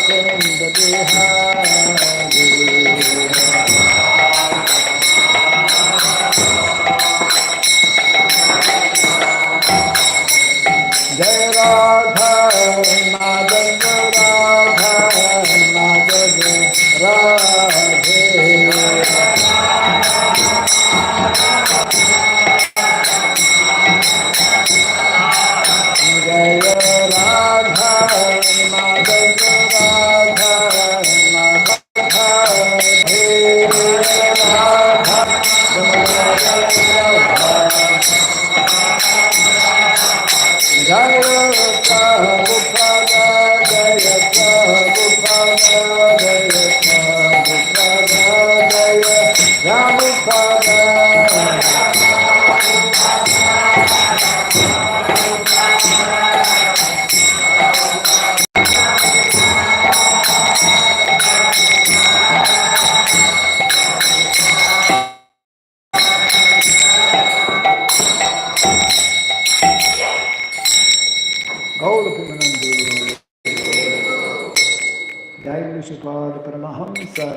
Jai Radha Madhava Radha Madhava Radhe Jai Radha Madhava Radha Madhava Jaya Prabhupada, Jaya Prabhupada, Jaya Prabhupada, Jaya Prabhupada. Gaurapimanande, Jai Vishupad Paramahamsa,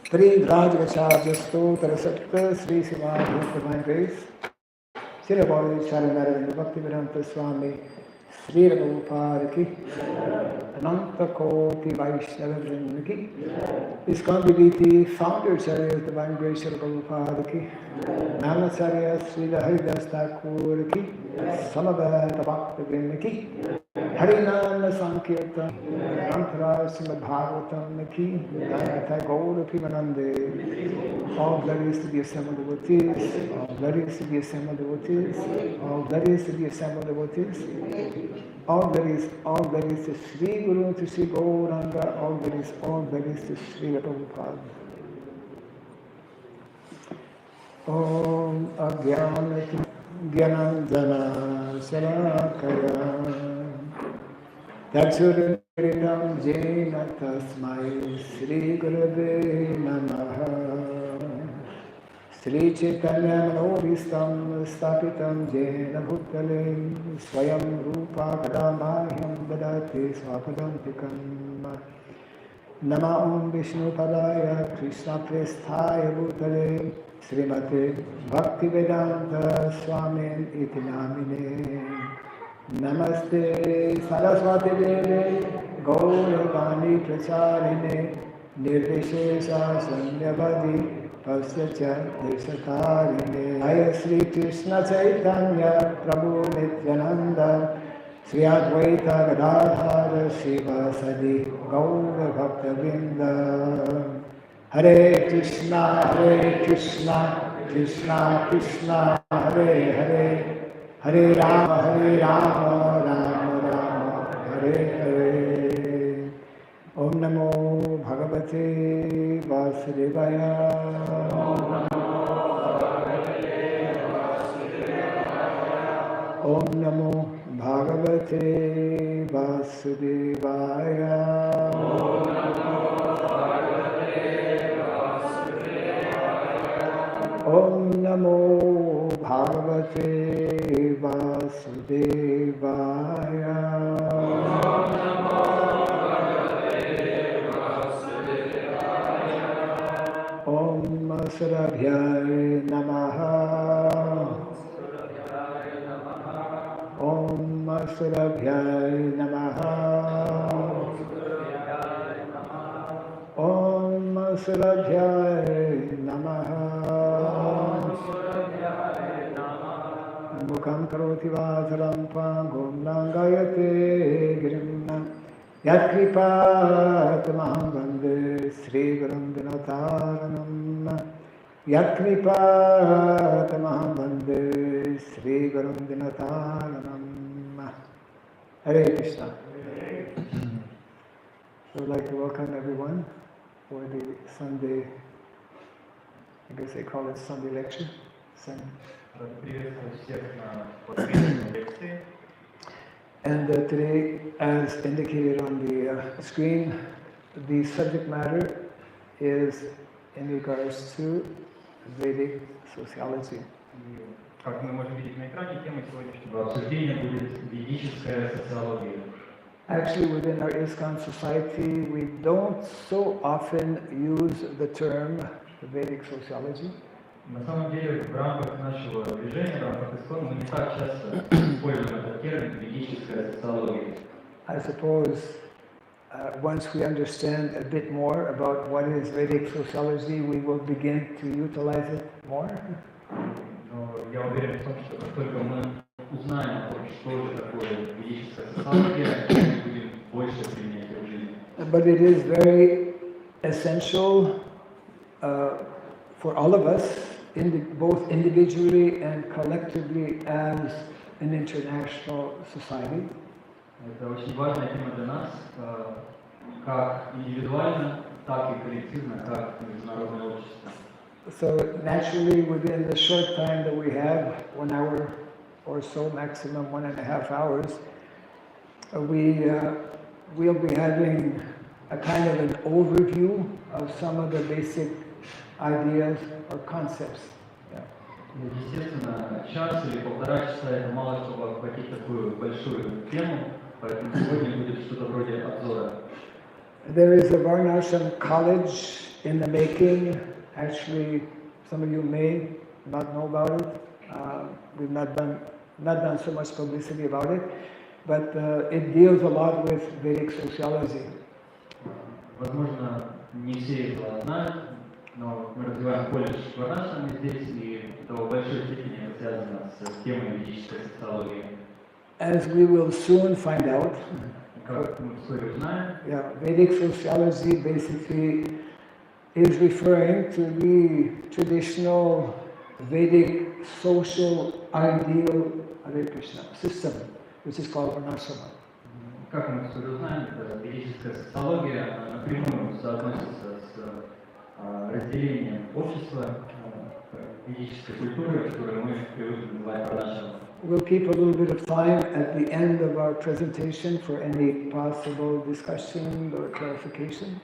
Tri Rajgacharya Stotra Satta, Sri Simadhi Divine Grace, Srila Bhagavad Charanarayana Bhaktivedanta Swami, Sri Prabhupada Ki, Ananta Koti Vaishnava Vrinda Ki, ISKCON DBT, Founder Charya Divine Grace Srila Prabhupada Ki, Namacharya Srila Haridas Thakur Ki, Samaveta Bhakta Vrinda Ki, Harinam Sankirtan, Antara Srimad Bhagavatam Ki, Dayata Gaurapimanande, all glories to the assembled devotees, all glories to the assembled devotees, all glories to the assembled devotees, all glories to Sri Guru, to Sri Gauranga, all glories to Sri Prabhupada. Om Gyanandana Salakaya Chakshuramitam Jena Tasmai Sri Gurave Namaha Sri Chaitanya Manobhistam Stapitam Jena Bhutale Swayam Rupa Kadamahyam Dadati Swapadantikam Nama Om Vishnu Padaya Krishna Presthaya Bhutale Srimate Bhaktivedanta Swami Iti Namine Namaste Saraswati Deve Gauravani Pracharine Nirvishesha Sanyavadi Pasyacha Deshatarine Jaya Sri Krishna Chaitanya Prabhu Nityananda Sri Advaita Gadadhara Shiva Sadi Gaura Bhakta Vrinda Hare Krishna Krishna Krishna Hare Hare Hare Rama Rama Rama Hare Hare Om Namo Bhagavate Vasudevaya Om Namo Bhagavate Vasudevaya Om Namo Bhagavate Vasudevaya Om Surabhyaya Namaha Om Surabhyaya Namaha Om Surabhyaya Namaha Mukham karoti vasaram pangom langayate girimna Yat kripatamaham vande Sri Gurum Vinataranam Yat kripatamaham vande Sri Gurum Vinataranam Hare Krishna. I would like to welcome everyone for the Sunday, I guess they call it Sunday lecture. And today, as indicated on the screen, the subject matter is in regards to Vedic sociology. Как мы можем видеть на экране, тема сегодняшнего обсуждения будет ведическая социология. Actually, within our ISKCON society, we don't so often use the term Vedic sociology. На самом деле, в рамках нашего движения, в рамках ИСККОН, мы не так часто используем этот термин «ведическая социология». I suppose once we understand a bit more about what is Vedic sociology, we will begin to utilize it more. Но я уверен в том, что как только мы узнаем о том, что же такое ведическая социология, мы будем больше применять ее в жизни. But it is very essential for all of us, both individually and collectively as an international society. Это очень важная тема для нас, как индивидуально, так и коллективно, как международное общество. So naturally, within the short time that we have, 1 hour or so, maximum 1.5 hours, we'll be having a kind of an overview of some of the basic ideas or concepts. Естественно, час или полтора часа это мало, чтобы охватить такую большую тему, поэтому сегодня будет что-то вроде обзора. There is a Varnashram college in the making. Actually, some of you may not know about it. We've not done so much publicity about it, but it deals a lot with Vedic sociology. Возможно, не все этого знают, но мы развиваем колледж в Варнашраме здесь, и до большой степени это связано с темой ведической социологии. As we will soon find out, Как мы вскоре узнаем, Vedic sociology basically is referring to the traditional Vedic social ideal Hare Krishna system, which is called Varnashrama. как мы вскоре узнаем, эта ведическая социология напрямую соотносится с разделением общества, ведической культуры, которую мы привыкли называть Варнашрама. We'll keep a little bit of time at the end of our presentation for any possible discussion or clarification.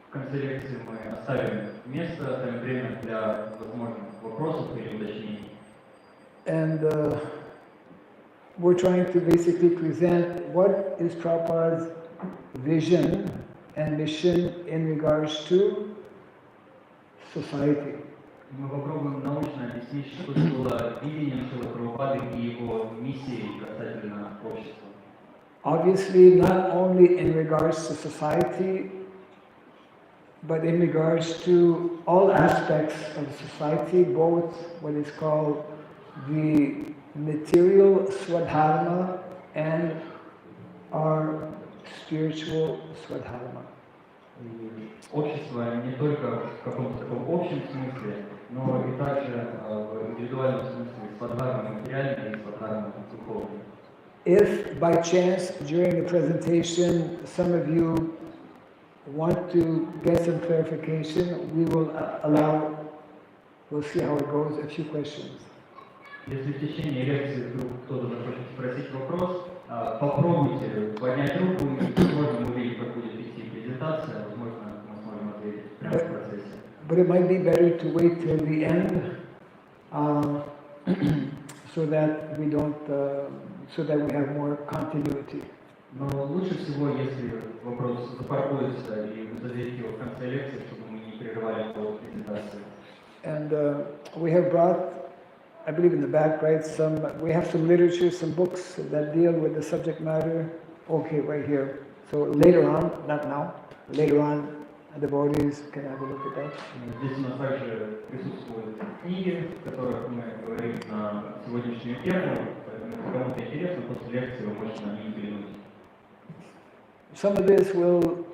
В конце лекции мы оставим место, оставим время для возможных вопросов или уточнений. And we're trying to basically present what is Prabhupada's vision and mission in regards to society. Мы попробуем научно объяснить, что было видением Шрилы Прабхупады и его миссией касательно общества. Obviously, not only in regards to society, but in regards to all aspects of society, both what is called the material swadharma and our spiritual swadharma. Общество не только в каком-то таком общем смысле, но и также в индивидуальном смысле свадхарма материальной и свадхарма духовной. If by chance during the presentation some of you want to get some clarification, we will we'll see how it goes, a few questions. Если в течение лекции вдруг кто-то захочет спросить вопрос, попробуйте поднять руку, и, возможно, мы увидим, как будет идти презентация, возможно, мы сможем ответить прямо в процессе. But it might be better to wait till the end, so that we don't, so that we have more continuity. Но лучше всего, если вопрос запаркуется и вы зададите его в конце лекции, чтобы мы не прерывали по презентации. And we have brought, I believe in the back, right, we have some literature, some books that deal with the subject matter. Okay, right here. So later on, not now, later on, the devotees can have a look at that. Здесь у нас также присутствуют книги, в которых мы говорим на сегодняшнюю тему, поэтому если кому-то интересно, после лекции вы можете на них взглянуть. Some of this will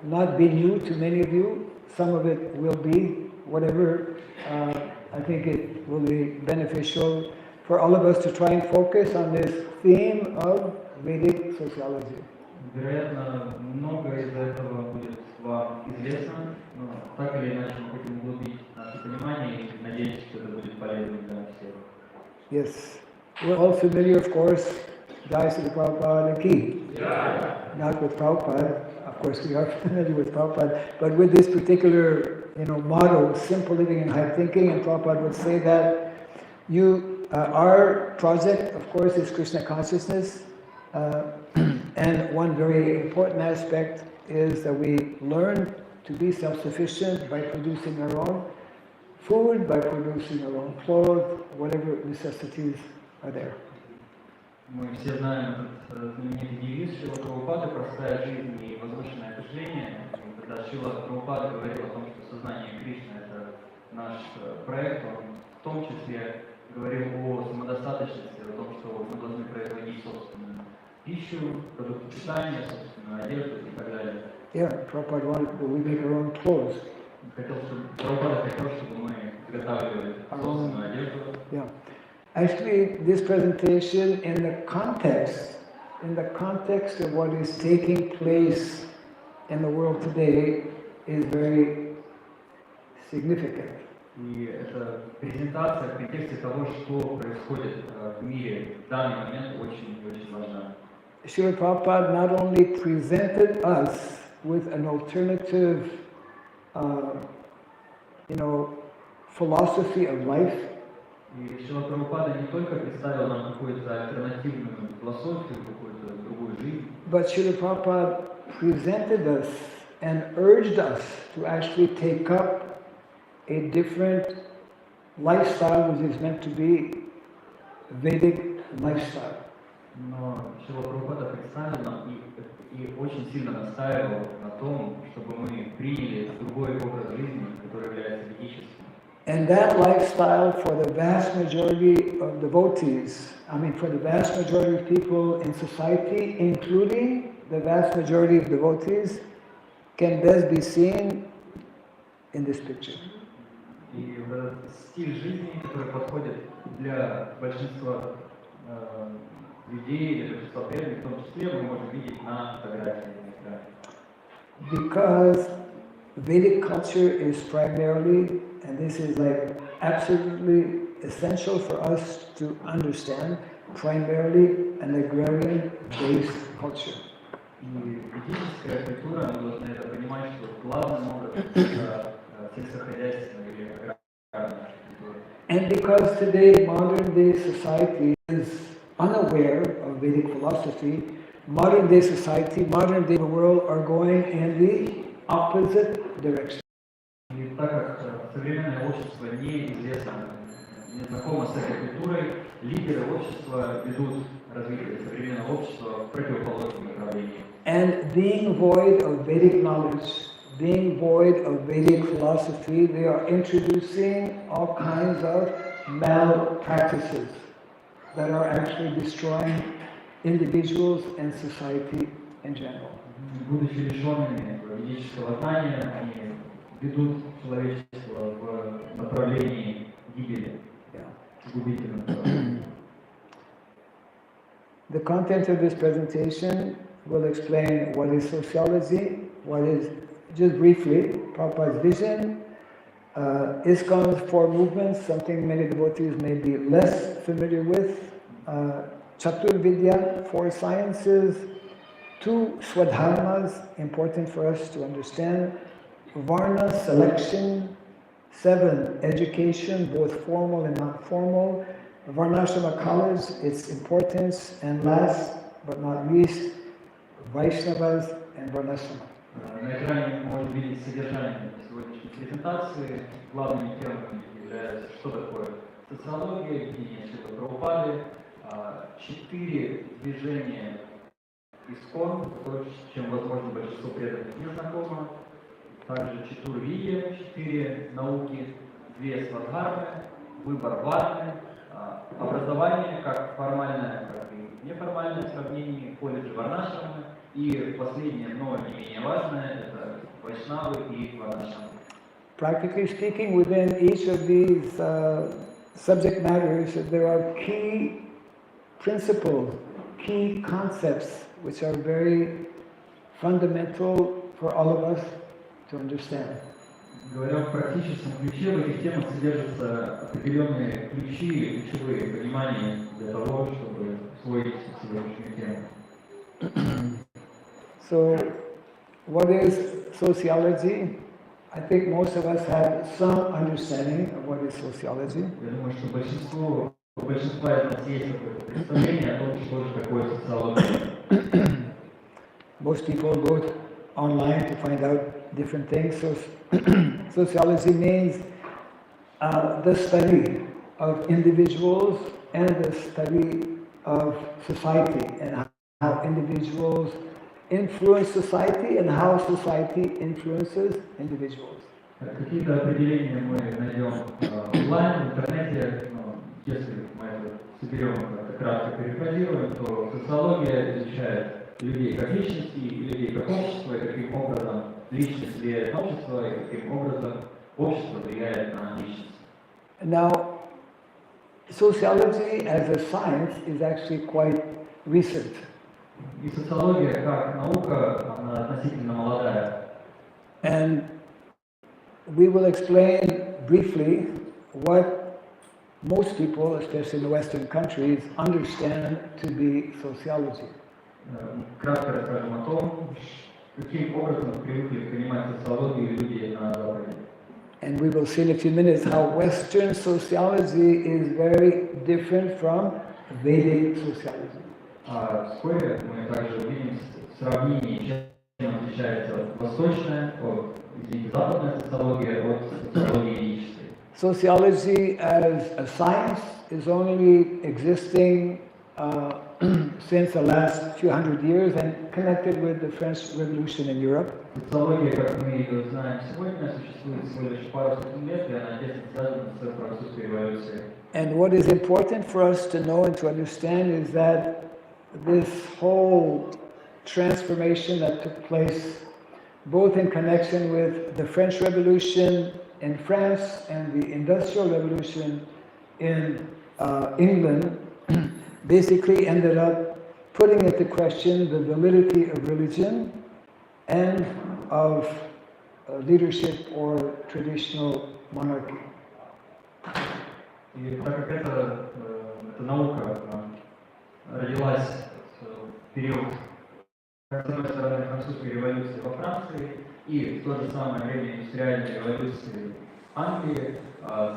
not be new to many of you. Some of it will be, whatever. I think it will be beneficial for all of us to try and focus on this theme of Vedic sociology. Вероятно, многое из этого будет вам известно, но так или иначе мы хотим углубить наше понимание и надеемся, что это будет полезно для всех. Yes. We're all familiar, of course, Jai Sri Prabhupada ki. Not with Prabhupada, of course we are familiar with Prabhupada, but with this particular, motto, simple living and high thinking, and Prabhupada would say that our project, of course, is Krishna consciousness. And one very important aspect is that we learn to be self-sufficient by producing our own food, by producing our own clothes, whatever necessities are there. Мы все знаем этот знаменитый девиз Шрила Прабхупады «Простая жизнь и возвышенное мышление». Когда Шрила Прабхупада говорил о том, что сознание Кришны – это наш проект, он в том числе говорил о самодостаточности, о том, что мы должны производить собственную пищу, продукты питания, собственную одежду и так далее. Yeah, Prabhupada wanted that we make our own clothes. Прабхупада хотел, чтобы мы изготавливали собственную одежду. Yeah. Actually, this presentation in the context of what is taking place in the world today is very significant. И эта презентация в контексте того, что происходит в мире в данный момент, очень важна. Srila Prabhupada not only presented us with an alternative, philosophy of life, И Шрила Прабхупада не только представил нам какую-то альтернативную философию, какую-то другую жизнь, but Srila Prabhupada presented us and urged us to actually take up a different lifestyle, which is meant to be Vedic lifestyle. но Шрила Прабхупада представил нам и очень сильно настаивал на том, чтобы мы приняли другой образ жизни, который является ведическим. And that lifestyle for the vast majority of devotees, for the vast majority of people in society, including the vast majority of devotees, can best be seen in this picture. И этот стиль жизни, который подходит для большинства людей, для большинства преданных, в том числе, мы можем видеть на фотографии. Because Vedic culture is primarily, and this is like absolutely essential for us to understand, primarily an agrarian-based culture. И ведическая культура, мы должны это понимать, что главным образом это сельскохозяйственная или аграрная культура. And because today modern day society is unaware of Vedic philosophy, modern day society, modern day world are going in the opposite direction. И так как современное общество неизвестно, не знакомо с этой культурой, лидеры общества ведут развитие современного общества в противоположном направлении. And being void of Vedic knowledge, being void of Vedic philosophy, they are introducing all kinds of malpractices that are actually destroying individuals and society in general. Будучи лишенными ведического знания, они ведут человечество в направлении гибели, губительном направлении. The content of this presentation will explain what is sociology, what is, just briefly, Prabhupada's vision, ISKCON's four movements, something many devotees may be less familiar with, Chaturvidya, four sciences, two swadharmas, important for us to understand, Varna, selection, 7, education, both formal and not formal, Varnashrama college, its importance, and last but not least, Vaishnavas and Varnashrama. На экране мы можем видеть содержание сегодняшней презентации. Главными темами являются, что такое социология, видение Шрилы Прабхупады, 4 движения ИСККОН, то, с чем, возможно, большинство преданных не знакомо, также Чатурвидья, 4 науки, 2 свадхармы, выбор варны, образование как формальное, так и неформальное в сравнении, колледжи Варнашрамы, и последнее, но не менее важное, это Вайшнавы и Варнашрамы. Practically speaking, within each of these subject matters, there are key principles, key concepts, which are very fundamental for all of us to understand. Говоря в практическом ключе, в этих темах содержатся определенные ключи, ключевые понимания для того, чтобы усвоить сегодняшнюю тему. So, what is sociology? I think most of us have some understanding of what is sociology. Я думаю, что у большинства из нас есть какое-то представление о том, что же такое социология. Most people go online to find out different things. So sociology means the study of individuals and the study of society, and how individuals influence society and how society influences individuals. Какие-то определения мы найдем онлайн, в интернете, но если мы это соберем, это кратко перефразируем, то социология изучает людей как личности, людей как общество, и каким образом личность влияет на общество, и каким образом общество влияет на личность. Now, sociology as a science is actually quite recent. И социология как наука, она относительно молодая. And we will explain briefly what most people, especially in the Western countries, understand to be sociology. Кратко расскажем о том, каким образом привыкли понимать социологию люди на Западе. And we will see in a few minutes how Western sociology is very different from Vedic sociology. Вскоре мы также увидим сравнение, чем отличается восточная, западная социология от социологии личности. Sociology as a science is only existing since the last few hundred years and connected with the French Revolution in Europe. Социология, как мы ее знаем сегодня, существует всего лишь пару сотен лет, и она тесно связана с французской революцией. And what is important for us to know and to understand is that this whole transformation that took place both in connection with the French Revolution in France and the Industrial Revolution in England basically ended up putting into question the validity of religion and of leadership or traditional monarchy. И так как эта наука родилась в период, с одной стороны, французской революции во Франции и в то же самое время индустриальной революции в Англии,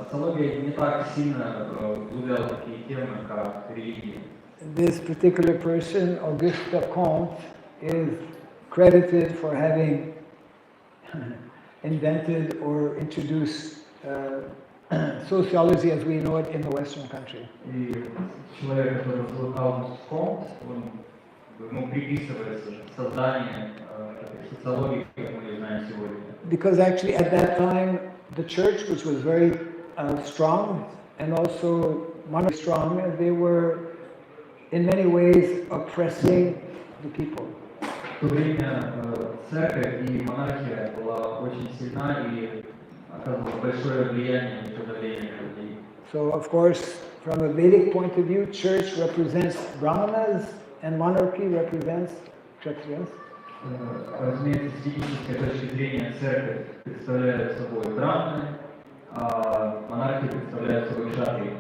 социология не так сильно углубляла такие темы, как религия. This particular person, Auguste Comte, is credited for having invented or introduced sociology as we know it in the Western country. И человек, который зовут Аугуст Комт, ему приписывается создание этой социологии, как мы ее знаем сегодня. Because actually at that time the church, which was very strong and also monarchy strong, they were in many ways oppressing the people. В то время церковь и монархия была очень сильна и оказывала большое влияние на подавление людей. So of course, from a Vedic point of view, church represents brahmanas and monarchy represents kshatriyas. Разумеется, с физической точки зрения церковь представляет собой браманы, а монархия представляет собой кшатрии.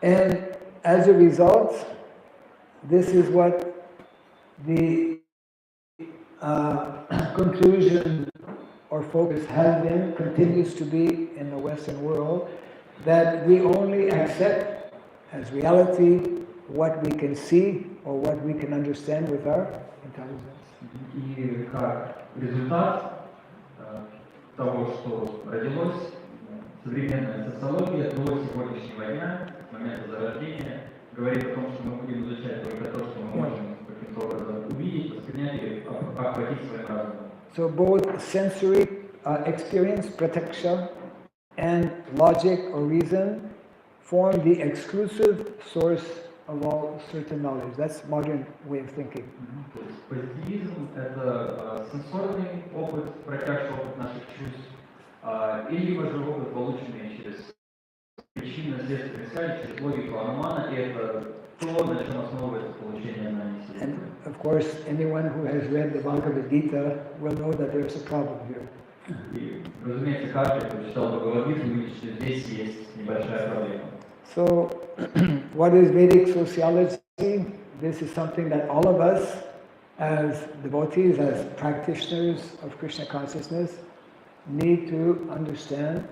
And as a result, this is what the conclusion or focus has been, continues to be in the Western world, that we only accept as reality what we can see or what we can understand with our intelligence. И как результат того, что родилось, современная социология до сегодняшнего дня, с момента зарождения, говорит о том, что мы будем изучать только то, что мы можем каким-то образом увидеть, воспринять или охватить своим разумом. So both sensory experience, prataksha, and logic or reason form the exclusive source of all certain knowledge. That's modern way of thinking. То есть позитивизм – это сенсорный опыт, протяжный опыт наших чувств, или же опыт, полученный через причинно-следственную связь, через логику Анумана, и это то, на чем основывается получение знаний. And of course, anyone who has read the Bhagavad Gita will know that there's a problem here. И, разумеется, каждый, кто читал Бхагавад-гиту, увидит, что здесь есть небольшая проблема. So, what is Vedic sociology? This is something that all of us, as devotees, as practitioners of Krishna consciousness, need to understand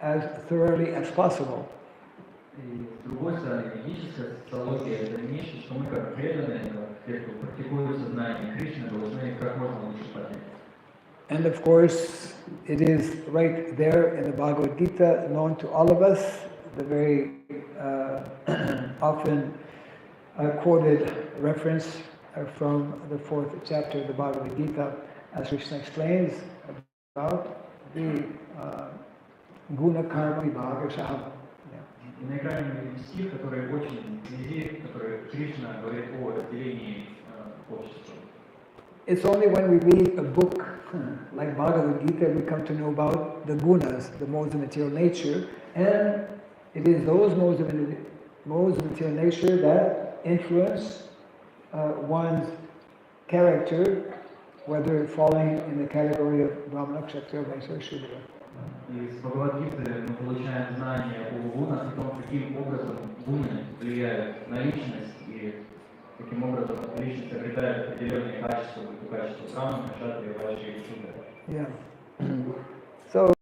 as thoroughly as possible. И с другой стороны, ведическая социология – это нечто, что мы как преданные, как те, кто практикует сознание Кришны, должны как можно лучше понять. And of course, it is right there in the Bhagavad Gita, known to all of us, the very often quoted reference from the 4th chapter of the Bhagavad Gita, as Krishna explains about the guna karma vibhagashaha. И на экране мы видим стих, который очень вблизи, который Кришна говорит о разделении общества. It's only when we read a book like Bhagavad Gita we come to know about the gunas, the modes of material nature, and it is those modes of material nature that influence one's character, whether falling in the category of Brahmana, Kshatriya, Vaishya, or Shudra. И с Бхагавад-гиты мы получаем знания о гунах, о том, каким образом гуны влияют на личность, и каким образом личность обретает определенные качества, качества Брахмана, Кшатрия, Вайшья и Шудра. Yeah. So,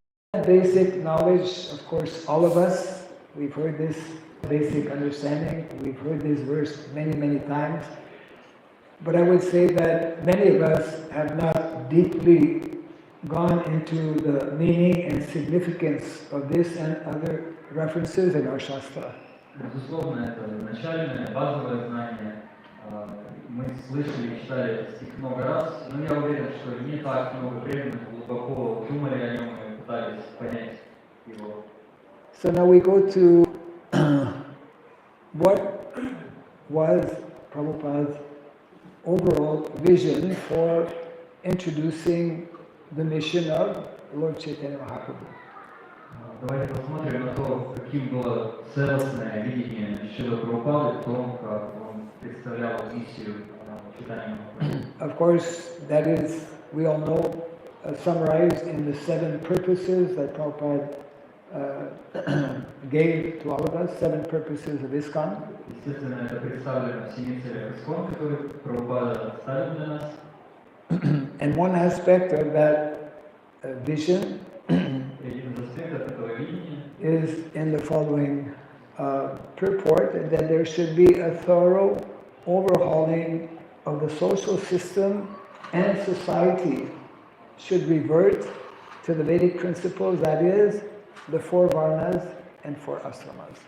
basic knowledge, of course, all of us, we've heard this basic understanding, we've heard this verse many, many times, but I would say that many of us have not deeply gone into the meaning and significance of this and other references in our Shastra. Безусловно, это начальное, базовое знание. Мы слышали и читали этот стих много раз, но я уверен, что не так много преданных глубоко думали о нем и пытались понять его. So now we go to what was Prabhupada's overall vision for introducing the mission of Lord Chaitanya Mahaprabhu. Давайте посмотрим на то, каким было целостное видение Шрилы Прабхупады в том, как он представлял миссию Чайтанья Махапрабху. Of course, that is, we all know, summarized in the 7 purposes that Prabhupada gave to all of us, 7 purposes of ISKCON. Естественно, это представлено в 7 целях ИСККОН, которые Прабхупада оставил для нас. And one aspect of that vision is in the following purport, that there should be a thorough overhauling of the social system, and society should revert to the Vedic principles, that is, the 4 varnas and 4 ashramas.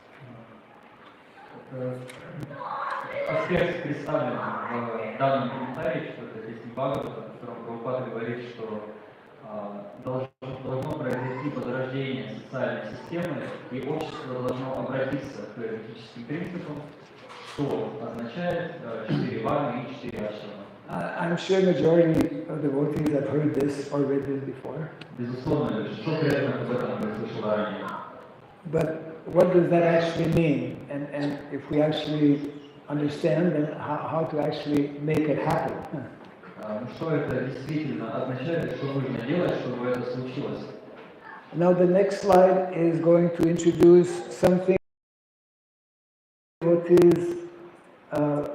Аспект представлен в данном комментарии, что это здесь Бхагавата, в котором Прабхупада говорит, что должно произойти возрождение социальной системы, и общество должно обратиться к этическим принципам, что означает 4 варны и 4 ашрама. I'm sure majority of the devotees have heard this or read this before. Безусловно, что преданных об этом мы слышали ранее. But what does that actually mean? And if we actually understand, then how to actually make it happen? Что это действительно означает, что нужно делать, чтобы это случилось? Now the next slide is going to introduce something devotees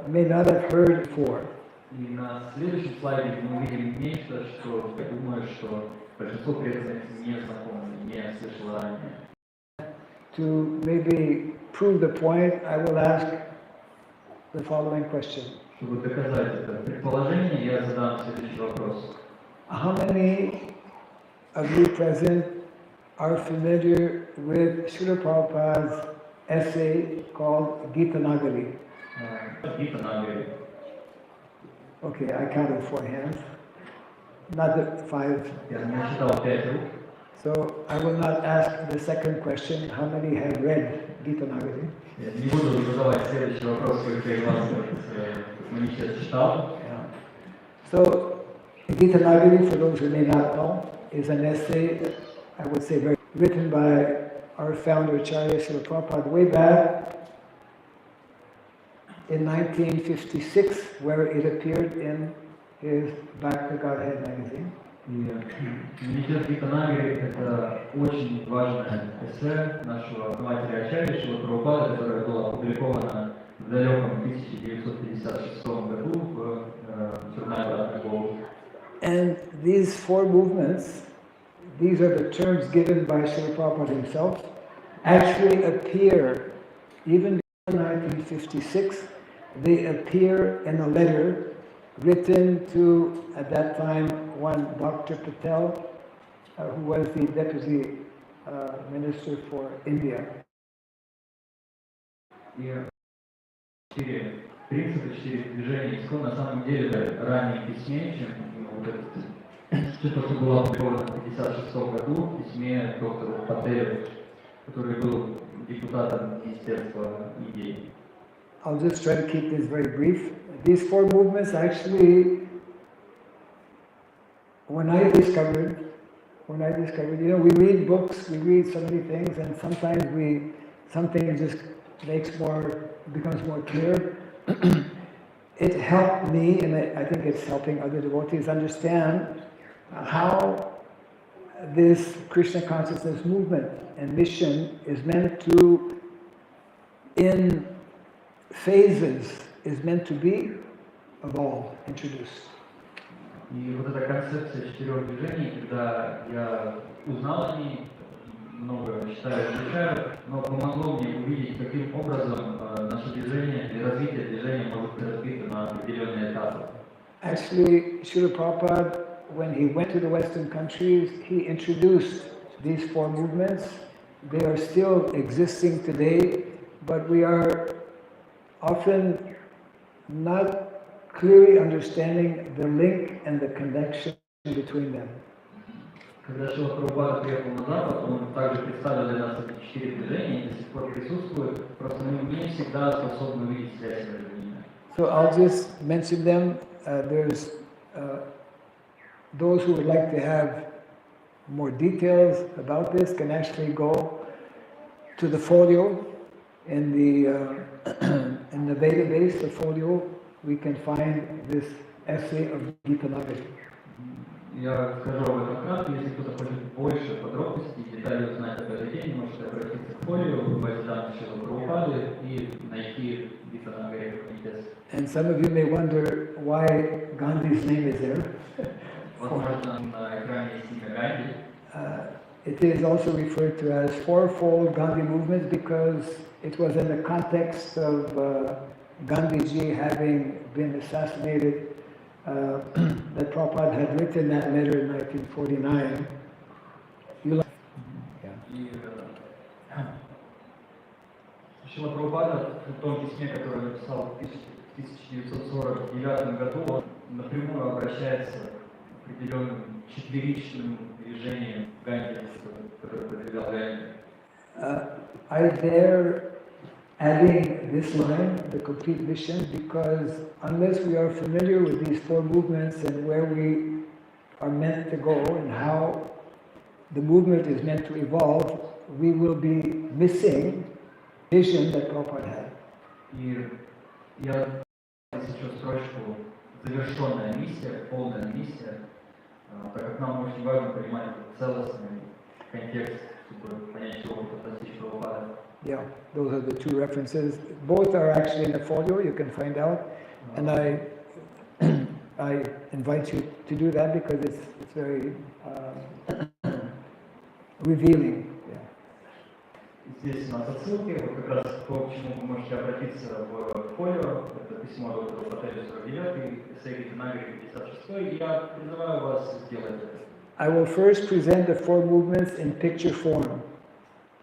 may not have heard before. И на следующем слайде мы увидим нечто, что я думаю, что большинство преданных не знакомы, не слышало ранее. To maybe prove the point, I will ask the following question. Чтобы доказать это предположение, я задам следующий вопрос. How many of you present are familiar with Srila Prabhupada's essay called Gita Nagari? Gita Nagari. Okay, I counted 4 hands, not the 5. Я не считал 5 рук. So I will not ask the second question, how many have read Gita Nagari? Я не буду задавать следующий вопрос, сколько из вас сейчас читал. So Gita Nagari, for those who may not know, is an essay, I would say, written by our founder Acharya Srila Prabhupada way back in 1956, where it appeared in his Back to Godhead magazine. Манифест Гита Нагari – это очень важное эссе нашего основателя Ачарьи Шрилы Прабхупады, которое было опубликовано в далеком 1956 году в журнале «Братный Голос». And these 4 movements, these are the terms given by Srila Prabhupada himself, actually appear Even before 1956, they appear in a letter written to, at that time, one Dr. Patel, who was the Deputy Minister for India. Четыре принципа, четыре движения искон на самом деле ранее письме, чем вот это, что было опубликовано в 1956 году в письме доктору Пателю, который был депутатом Министерства идей. I'll just try to keep this very brief. These four movements actually, when I discovered, you know, we read books, we read so many things, and sometimes something just becomes more clear. It helped me, and I think it's helping other devotees understand how this Krishna consciousness movement and mission is meant to, in phases, is meant to be evolved, introduced. И вот эта концепция четырех движений, когда я узнал о ней, много читаю, изучаю, но помогло мне увидеть, каким образом наше движение или развитие движения может быть разбито на определенные этапы. Actually, Srila Prabhupada, when he went to the Western countries, he introduced these four movements. They are still existing today, but we are often not clearly understanding the link and the connection between them. Когда Шрила Прабхупада приехал на Запад, он также представил для нас эти четыре движения и до сих пор присутствуют, просто мы не всегда способны увидеть связь между ними. So I'll just mention them. There's those who would like to have more details about this can actually go to the folio in the database, the folio. We can find this essay of Gita Nagari. Я скажу об этом кратко, если кто-то хочет больше подробностей, деталей узнать об этой теме, можете обратиться к фолио, выбрать данные Шрилы Прабхупады и найти Гита Нагари манифест. And some of you may wonder why Gandhi's name is there. Возможно, на экране есть имя Ганди. It is also referred to as fourfold Gandhi movement because it was in the context of Gandhiji having been assassinated, that Prabhupada had written that letter in 1949. Шрила Прабхупада в том письме, которое он написал в 1949 году, он напрямую обращается к определенным четверичным движениям Ганди, которые продвигал Ганди. I dare adding this line, the complete mission, because unless we are familiar with these four movements and where we are meant to go and how the movement is meant to evolve, we will be missing vision that Prabhupada had. И я сейчас строчку «Завершенная миссия», «Полная миссия», так как нам очень важно понимать целостный контекст, чтобы понять, чего мы хотим достичь Прабхупады. Yeah, those are the two references. Both are actually in the folio, you can find out. And I invite you to do that because it's very revealing. Yeah. Здесь у нас отсылки, вот как раз то, к чему вы можете обратиться в фолио, это письмо доктору Пателю 49, эссе Гита Нагари 56, я призываю вас сделать это. I will first present the four movements in picture form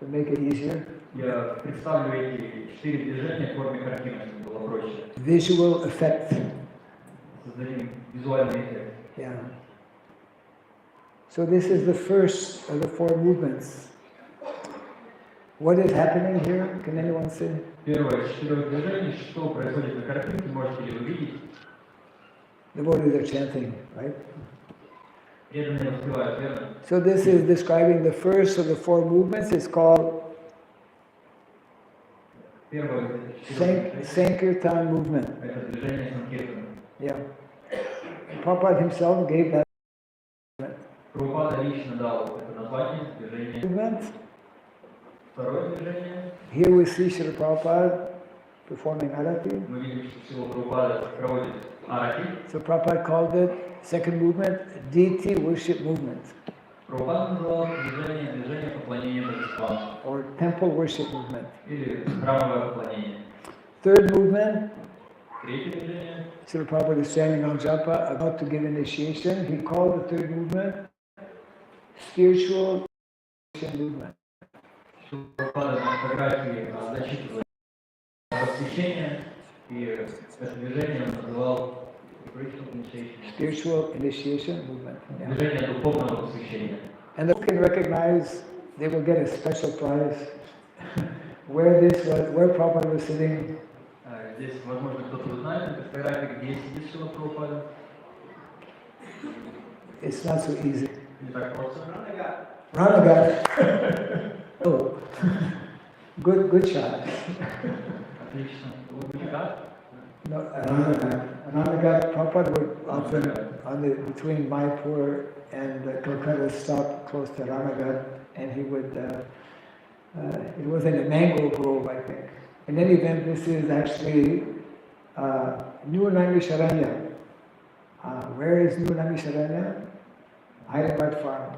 to make it easier. Я представлю эти четыре движения в форме картины, чтобы было проще. Visual effect. Создадим визуальный эффект. Yeah. So this is the first of the four movements. What is happening here? Can anyone say? Первое из четырех движений, что происходит на картинке, можете ли вы видеть? The devotees are chanting, right? Преданные воспевают, верно? So this is describing the first of the four movements. It's called Первое из четырех движений. Sankirtan movement. Это движение Санкиртана. Yeah. Prabhupada himself gave that Прабхупада лично дал это название, движение. movement. Второе движение. Here we see Srila Prabhupada performing arati. Мы видим, что Шрила Прабхупада проводит арати. So Prabhupada called it, second movement, deity worship movement. Прабхупада называл движение поклонения божествам. Or temple worship movement. Или храмовое поклонение. Third movement, Третье движение. Srila Prabhupada is standing on japa, about to give initiation. He called the third movement spiritual movement. Прабхупада на фотографии зачитывал посвящение, и это движение он называл spiritual initiation movement. Yeah. Движение духовного посвящения. And those can recognize, they will get a special prize. Where Prabhupada was sitting. Здесь, возможно, кто-то узнает на фотографии, где сидит Шрила Прабхупада. It's not so easy. Не так просто. Ranagat. Oh, good shot. Отлично. Рanagat? No, Ranagat. Prabhupada would often, between Mayapur and Calcutta, stop close to Ranagat, and he would, it was in a mango grove, I think. In any event, this is actually New Naimisharanya. Where is New Naimisharanya? Hyderabad farm.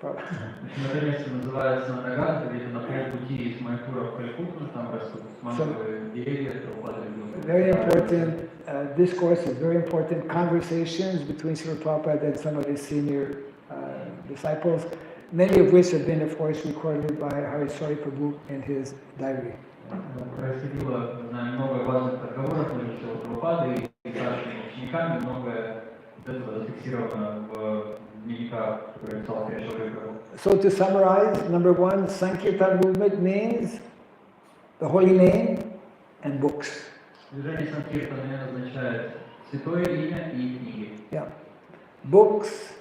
Это место называется Нагат, где-то на полпути из Майпура в Калькутту, там растут манговые деревья, very important discourses, very important conversations between Srila Prabhupada and some of his senior disciples, many of which have been, of course, recorded by Hariswari Prabhu in his diary. Происходило много важных разговоров между Шрилой Прабхупадой и старшими учениками, многое этого зафиксировано в дневниках, которые писал Хаriswari Prabhu. So to summarize, number one, Sankirtan movement means the holy name and books. Движение Санкиртана означает святое имя и книги. Yeah. Books,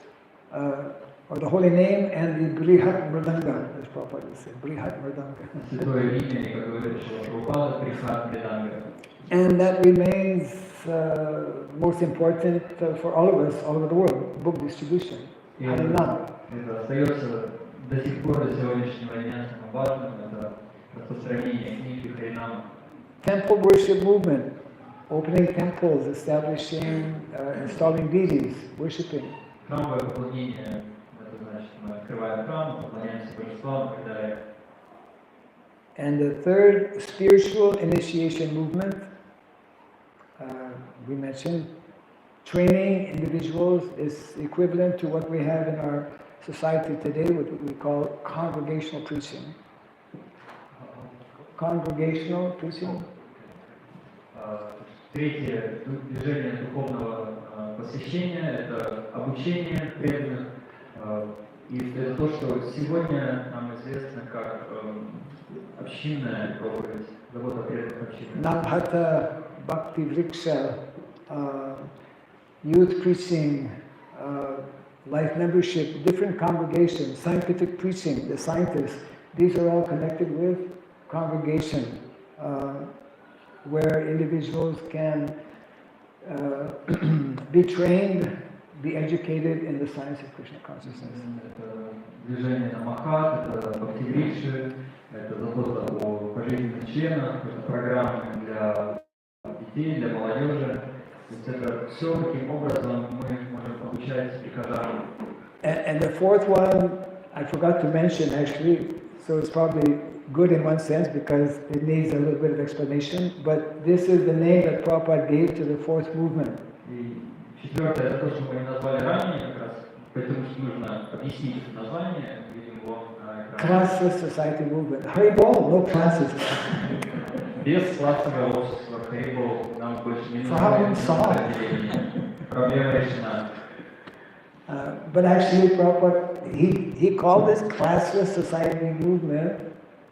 or the holy name and the Brihat Mridanga, as Prabhupada would say, Brihat Mridanga. Святое имя, как говорит Шрила Прабхупада, Брихат Мриданга. And that remains most important for all of us all over the world, book distribution. Harinam. Это остается до сих пор, до сегодняшнего дня самым важным, это распространение книги Харинама. Temple worship movement, opening temples, establishing, installing deities, worshipping. Храмовое поклонение, это значит, мы открываем храм, поклоняемся божествам и так далее. And the third, spiritual initiation movement, we mentioned, training individuals is equivalent to what we have in our society today, what we call congregational preaching. Congregational preaching. Третье движение духовного посвящения – это обучение преданных. И это то, что сегодня нам известно как общинная проповедь, забота о преданных общинах. Nabhata, Bhakti Vriksha, youth preaching, life membership, different congregations, scientific preaching, the scientists, these are all connected with congregation, where individuals can be trained, be educated in the science of Krishna consciousness. Это движение Намахат, это Бхакти-Врикши, это забота о пожизненных членах, это программы для детей, для молодежи. То есть это все, каким образом мы можем обучать прихожан. And the fourth one, I forgot to mention actually, so it's probably good in one sense because it needs a little bit of explanation, but this is the name that Prabhupada gave to the fourth movement. И четвертое, это то, что мы назвали ранее, как раз, поэтому что нужно объяснить это название, видим его на экране. Classless society movement. Haribol, no classes. Без классового общества, Харибол, нам больше не Problem solved. Проблема решена. But actually, Prabhupada, he called this classless society movement,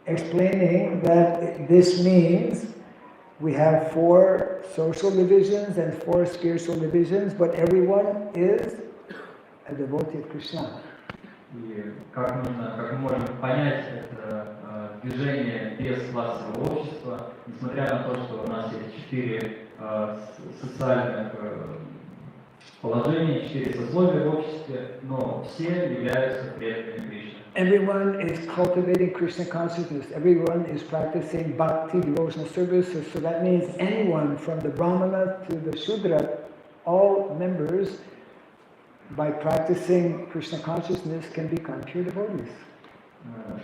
explaining that this means we have 4 social divisions and 4 spiritual divisions, but everyone is a devotee of Krishna. И как мы можем понять это движение без классового общества, несмотря на то, что у нас есть 4 социальных положения, 4 сословия в обществе, но все являются преданными Кришне. Everyone is cultivating Krishna consciousness. Everyone is practicing bhakti, devotional services. So that means anyone from the Brahmana to the Shudra, all members by practicing Krishna consciousness can become pure devotees.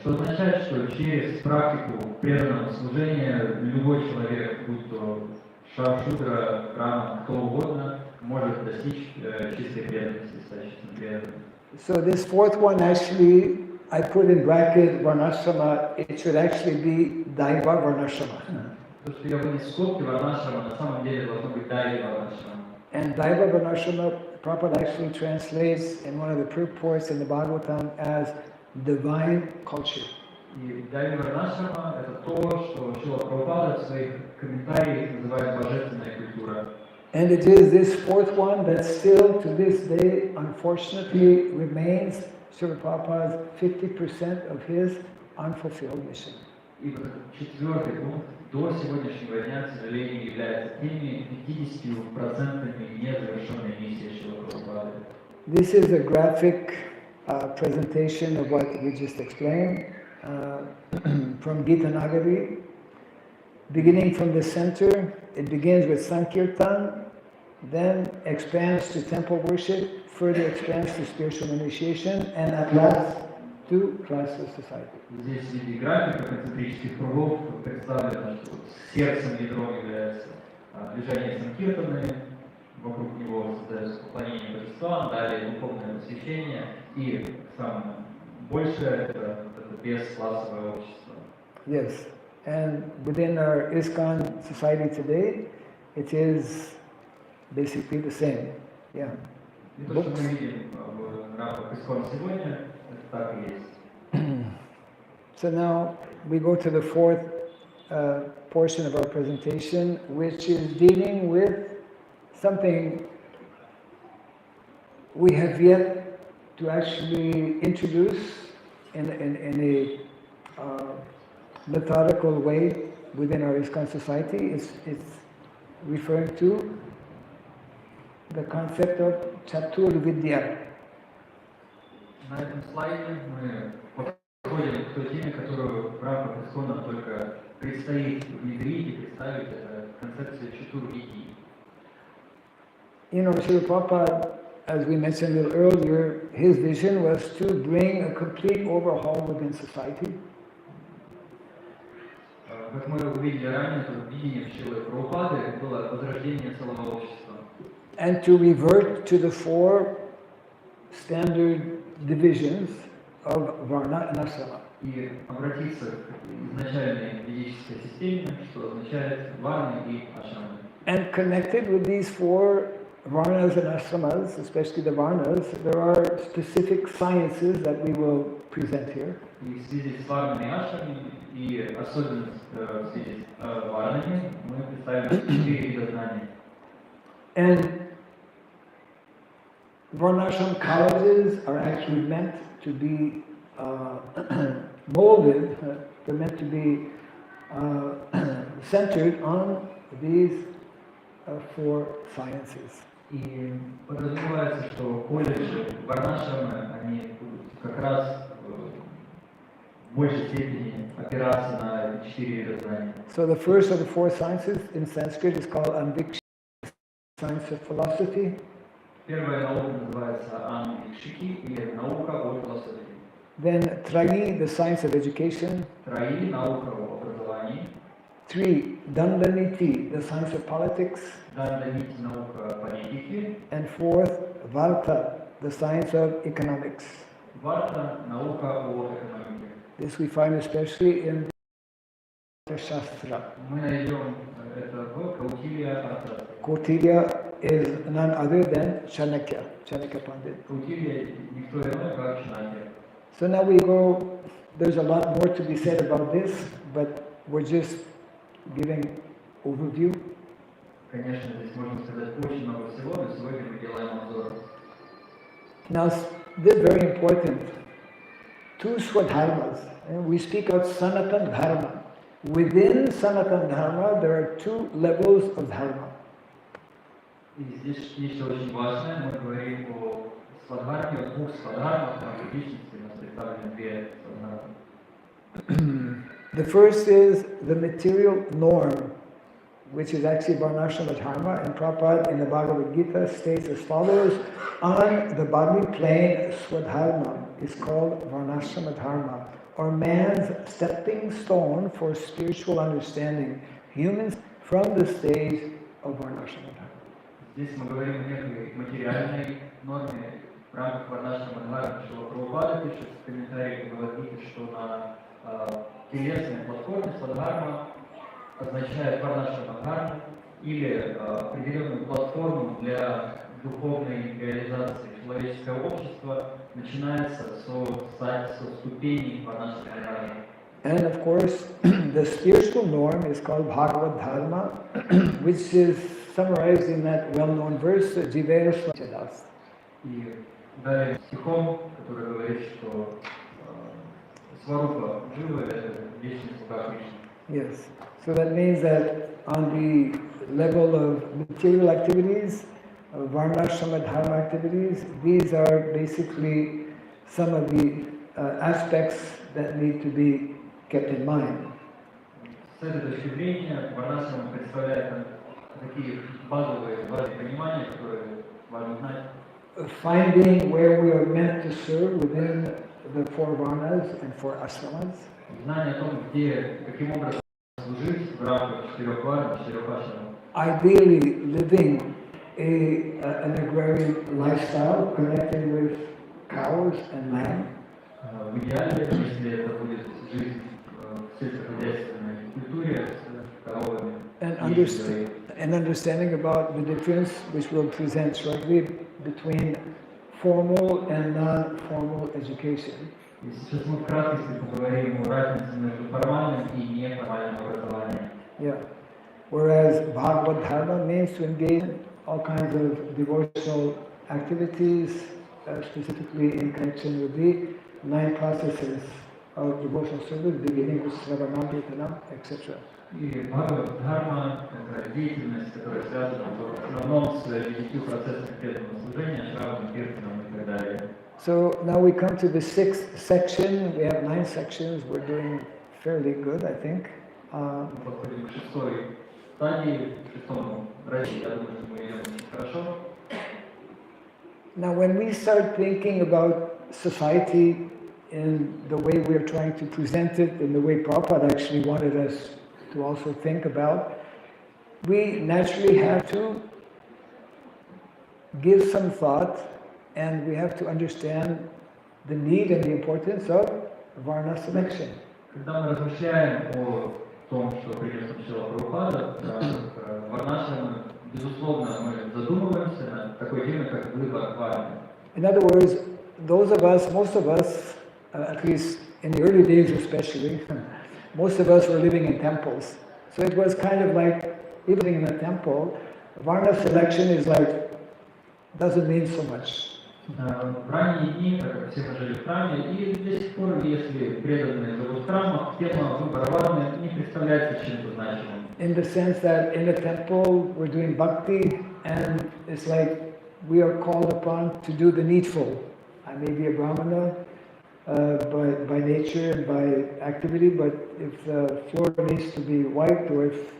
Что означает, что через практику преданного служения любой человек, будь то шудра, брахман, кто угодно, может достичь чистой преданности, стать чистым преданным. So this fourth one actually, I put in bracket varnashrama, it should actually be daiva varnashrama. То, что я вынес скобки варнашрама, на самом деле должно быть дайва варнашрама. And daiva varnashrama, Prabhupada actually translates in one of the purports in the Bhagavatam as divine culture. И дайва варнашрама – это то, что Шрила Прабхупада в своих комментариях называет божественная культура. And it is this fourth one that still to this day, unfortunately, remains Srila Prabhupada's 50% of his unfulfilled mission. И вот этот четвертый пункт до сегодняшнего дня, к сожалению, является теми 50% незавершенной миссии Шрилы Прабхупады. This is a graphic presentation of what we just explained from Gita Nagari. Beginning from the center, it begins with Sankirtan, then expands to temple worship, further expands to spiritual initiation, and at last to classless society. Здесь в виде графика концентрических кругов представлено, что сердцем ядром является движение Санкиртаны, вокруг него создается поклонение божествам, далее духовное посвящение, и самое большее это бесклассовое общество. Yes, and within our ISKCON society today, it is basically the same. Yeah. И то, что мы видим в рамках ИСККОН сегодня, это так и есть. So now we go to the fourth portion of our presentation, which is dealing with something we have yet to actually introduce in a methodical way within our ISKCON society. It's referring to the concept of Chatur Vidya. На этом слайде мы подходим к той теме, которую в рамках ИСККОНа только предстоит внедрить и представить, это концепция Чатур-видии. You know, Srila Prabhupada, as we mentioned a little earlier, his vision was to bring a complete overhaul within society. Как мы увидели ранее, то видением Шрилы Прабхупады было возрождение целого общества. And to revert to the four standard divisions of Varna and Ashrama. И обратиться к изначальной ведической системе, что означает варны и ашрамы. And connected with these four Varnas and Ashramas, especially the Varnas, there are specific sciences that we will present here. И в связи с варнами и ашрамами, и особенно в связи с варнами, мы представим 4 вида знаний. And Varnashram colleges are actually meant to be molded, they're meant to be centered on these four sciences. И подразумевается, что колледжи варнашрамы, они будут как раз в большей степени опираться на 4 вида знаний. So the first of the four sciences in Sanskrit is called Anvikshika, science of philosophy. Первая наука называется анвикшики, или наука о философии. Then Trayi, the science of education. Трои, наука о образовании. 3, Dandaniti, the science of politics. Данданити, наука политики. And 4th, Varta, the science of economics. Варта, наука о экономике. This we find especially in the Shastra. Мы найдем это в Каутилья Артастре. Kautilya is none other than Chanakya Pandit. Каутилья никто иной, как Шанакья. So now we go, there's a lot more to be said about this, but we're just giving overview. Конечно, здесь можно сказать очень много всего, но сегодня мы делаем обзор. Now, this is very important. Two Swadharmas. We speak of Sanatan Dharma. Within Sanatan Dharma, there are two levels of Dharma. И здесь нечто очень важное. Мы говорим о свадхарме, о двух свадхармах, там в личности у нас представлены две свадхармы. The first is the material norm which is actually Varnashrama Dharma, and Prabhupada in the Bhagavad Gita states as follows: on the bodily plane, Swadharma is called Varnashrama Dharma, or man's stepping stone for spiritual understanding. Humans from the stage of Varnashrama Dharma. Здесь мы говорим о некой материальной норме в рамках Варнашрама Дхармы, что Прабхупада пишет в комментариях Бхагавад-гиты, что на телесной платформе Садхарма означает Варнашрама Дхарма или определенную платформу для духовной реализации. Человеческое общество начинается со ступеней Варнашрама Дхармы. And of course, the spiritual norm is called Bhagavad Dharma, which is summarized in that well-known verse, Jivera Svachadas. И далее стихом, который говорит, что Сварупа Джива — это вечный слуга Кришны. Yes. So that means that on the level of material activities, Varnashrama Dharma activities, these are basically some of the aspects that need to be kept in mind. С этой точки зрения Варнашрама представляет такие базовые понимания, которые важно знать. Finding where we are meant to serve within the four varnas and four ashramas. Знание о том, где, каким образом служить в рамках четырех варн, четырех ашрамов. Ideally living an agrarian lifestyle connected with cows and land. В идеале, если это будет жизнь в сельскохозяйственной культуре с коровами. And understanding about the difference, which we'll present shortly, between formal and non-formal education. Сейчас мы вкратце поговорим о разнице между формальным и неформальным образованием. Yeah. Whereas Bhagavad Dharma means to engage in all kinds of devotional activities, specifically in connection with the 9 processes of devotional service, beginning with Sravanam, Kirtanam, etc. И Бхагавад Дхарма — это деятельность, которая связана в основном с 9 процессами преданного служения, Шраваном, Киртаном и так далее. So now we come to the 6th section. We have 9 sections. We're doing fairly good, I think. Мы подходим к шестой стадии, к шестому разделу. Я думаю, что мы идем очень хорошо. Now when we start thinking about society in the way we're trying to present it, in the way Prabhupada actually wanted us to also think about, we naturally have to give some thought, and we have to understand the need and the importance of Varna selection. Когда мы размышляем о том, что принес начало Прабхупада, Варнашрама, безусловно, мы задумываемся над такой темой, как выбор варны. In other words, those of us, most of us, at least in the early days especially, most of us were living in temples. So it was kind of like living in a temple. Varna selection is like, doesn't mean so much. В ранние дни, как все мы жили в храме, и до сих пор, если преданные живут в храмах, тема выбора варны не представляется чем-то значимым. In the sense that in a temple we're doing bhakti, and it's like we are called upon to do the needful. I may be a brahmana by nature and by activity, but if the floor needs to be wiped or if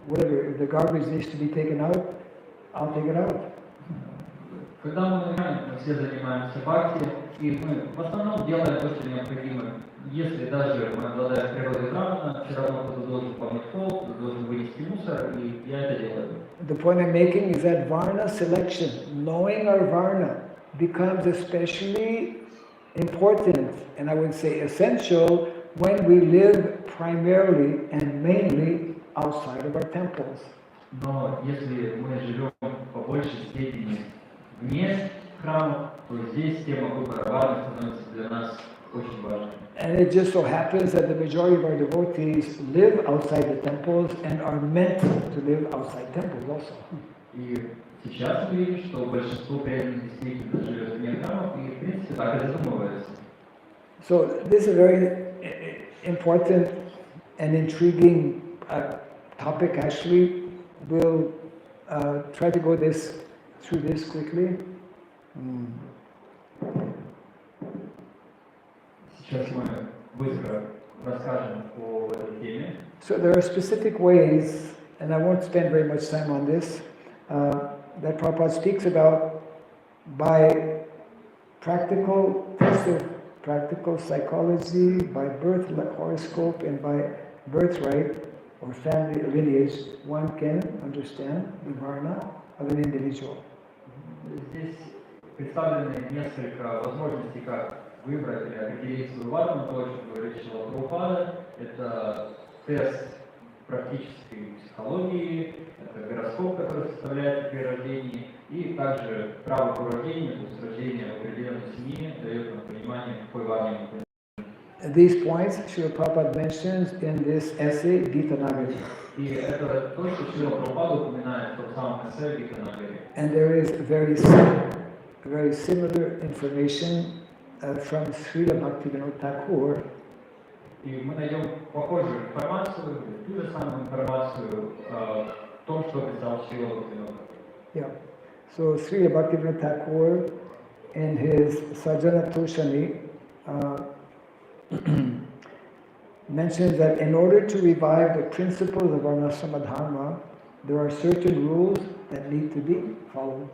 whatever, if the garbage needs to be taken out, I'll take it out. Когда мы все занимаемся бхакти, и мы в основном делаем то, что необходимо. Если даже мы обладаем природой брамана, все равно кто-то должен помыть пол, кто-то должен вынести мусор, и я это делаю. The point I'm making is that Varna selection, knowing our Varna, becomes especially important, and I would say essential, when we live primarily and mainly outside of our temples. Но если мы живем по большей степени вне храма, то здесь тема выбора варны становится для нас очень важной. And it just so happens that the majority of our devotees live outside the temples and are meant to live outside temples also. И сейчас мы видим, что большинство преданных действительно живет вне храмов, и в принципе так и задумывается. So this is a very important and intriguing topic. Actually, we'll try to go through this quickly. Сейчас мы быстро расскажем о этой теме. So there are specific ways and I won't spend very much time on this, that Prabhupada speaks about by practical test of practical psychology, by birth horoscope, and by birthright or family lineage, one can understand the varna of an individual. Здесь представлены несколько возможностей, как выбрать или определить свою варну. То, о чем говорит Шрила Прабхупада, это тест практической психологии, это гороскоп, который составляется при рождении, и также право по рождению, то есть рождение в определенной семье дает нам понимание, какой варне мы. These points Srila Prabhupada mentions in this essay, Gita Nagari. И это то, что Шрила Прабхупада упоминает в том самом эссе Гита Нагари. And there is very similar information from Srila Bhaktivinoda Thakur. И мы найдем похожую информацию, ту же самую информацию в том, что писал Шрила Бхактивинода. Yeah. So Srila Bhaktivinoda Thakur, in his Sajjana Toshani, mentions that in order to revive the principles of Varnashrama Dharma, there are certain rules that need to be followed.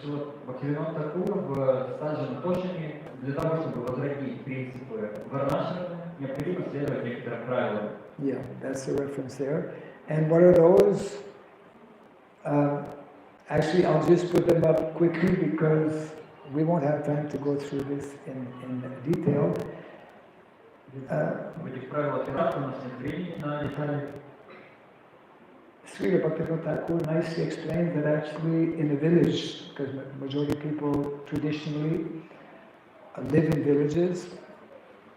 Шрила Бхактивинод Такур в Саджана Тошани для того, чтобы возродить принципы Варнашрамы, необходимо следовать некоторым правилам. Yeah, that's the reference there. And what are those? Actually, I'll just put them up quickly because we won't have time to go through this in detail. В этих правилах Ирата у нас нет времени на детали. Srila Bhaktivinoda Thakur nicely explained that actually in a village, because majority of people traditionally live in villages.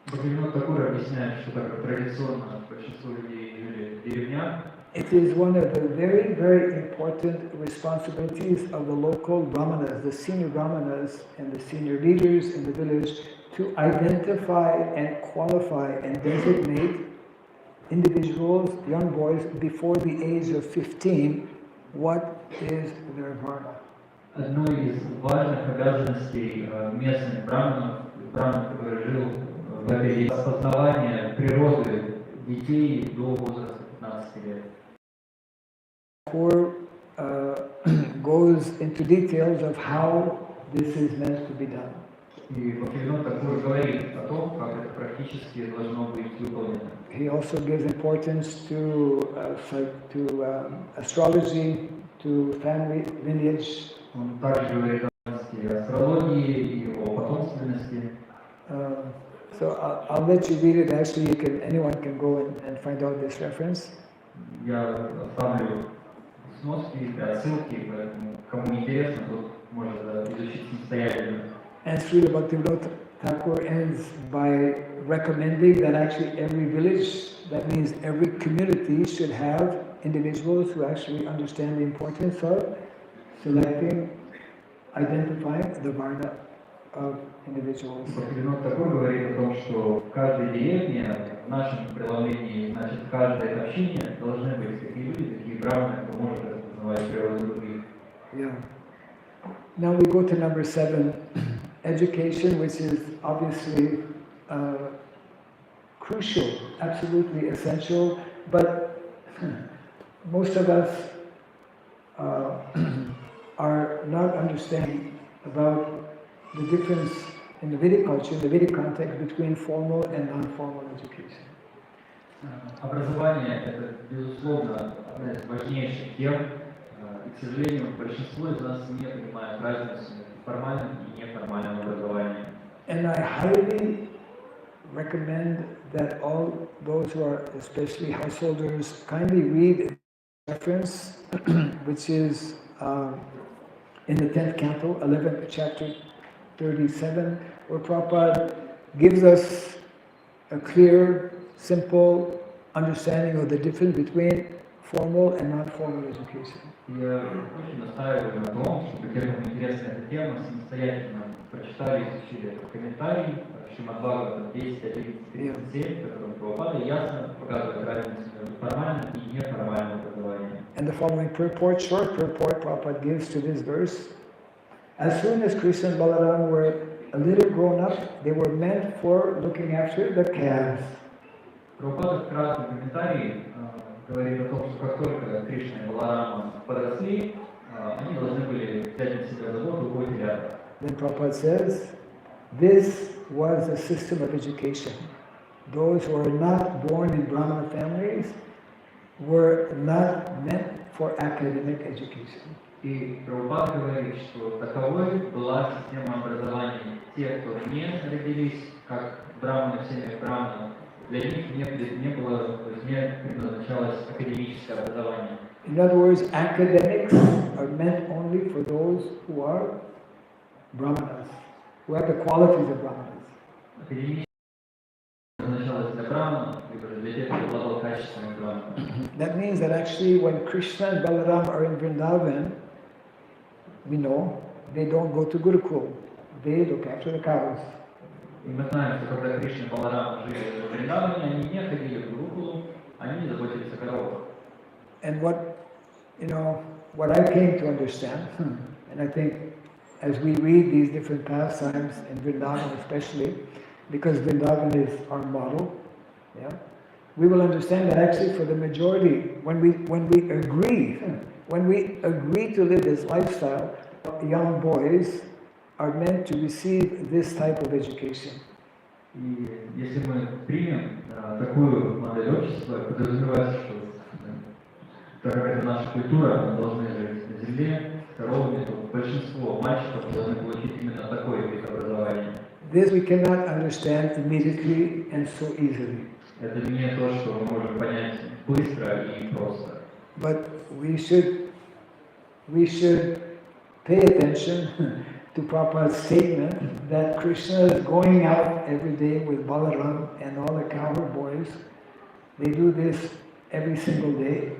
Бхактивинод Такур объясняет, что такое традиционно большинство людей жили в деревнях. It is one of the very, very important responsibilities of the local brahmanas, the senior brahmanas and the senior leaders in the village, to identify and qualify and designate individuals, young boys, before the age of 15, what is their varna. Одной из важных обязанностей местных браманов, который жил в этой осознавание природы детей до возраста 15 лет. Thakur goes into details of how this is meant to be done. И Бхактивинод Такур говорит о том, как это практически должно быть выполнено. He also gives importance to astrology, to family lineage. Он также говорит о астрологии и о потомственности. So I'll let you read it. Actually, anyone can go and find out this reference. Я оставлю сноски, отсылки, поэтому кому интересно, тот может изучить самостоятельно. And Srila Bhaktivinoda Thakur ends by recommending that actually every village, that means every community, should have individuals who actually understand the importance of selecting, identifying the varna of individuals. Бхактивинод Такур говорит о том, что в каждой деревне, в нашем преломлении, значит, в каждой общине должны быть такие люди, такие браманы, кто может распознавать природу других. Yeah. Now we go to number 7, education, which is obviously crucial, absolutely essential, but most of us are not understanding about the difference in the Vedic culture, the Vedic context, between formal and non-formal education. Образование – это, безусловно, одна из важнейших тем, и, к сожалению, большинство из нас не понимает разницу между формальным и неформальным образованием. And I highly recommend that all those who are especially householders kindly read the reference, which is in the 10th canto, 11th chapter 37, where Prabhupada gives us a clear, simple understanding of the difference between formal and non-formal education. Я очень настаиваю на том, чтобы те, кому интересна эта тема, самостоятельно прочитали и изучили этот комментарий Шримад Бхагаватам 10.11.37, в котором Прабхупада ясно показывает разницу между формальным и неформальным образованием. And the following purport, short purport, Prabhupada gives to this verse. As soon as Krishna and Balaram were a little grown up, they were meant for looking after the calves. Прабхупада в кратком комментарии говорит о том, что как только Кришна и Баларама подросли, они должны были взять на себя заботу о телятах. Then Prabhupada says, this was a system of education. Those who are not born in Brahmana families were not meant for academic education. И Прабхупада говорит, что таковой была система образования. Те, кто не родились, как браманы в семьях браманов, для них не предназначалось академическое образование. In other words, academics are meant only for those who are brahmanas, who have the qualities of brahmanas. Академическое предназначалось для браманов, либо для тех, кто обладал качествами браманов. That means that actually when Krishna and Balaram are in Vrindavan, we know they don't go to Gurukul. They look after the cows. И мы знаем, что когда Кришна и Баларама жили в Вриндаване, они не ходили в Гурукулу, они заботились о коровах. And what I came to understand, and I think as we read these different pastimes in Vrindavan especially, because Vrindavan is our model, yeah, we will understand that actually for the majority, when we agree to live this lifestyle, young boys are meant to receive this type of education. И если мы примем такую модель общества, подразумевается, что так как это наша культура, мы должны жить на земле с коровами, то большинство мальчиков должны получить именно такой вид образования. This we cannot understand immediately and so easily. Это не то, что мы можем понять быстро и просто. But we should pay attention to Prabhupada's statement that Krishna is going out every day with Balaram and all the cowherd boys. They do this every single day.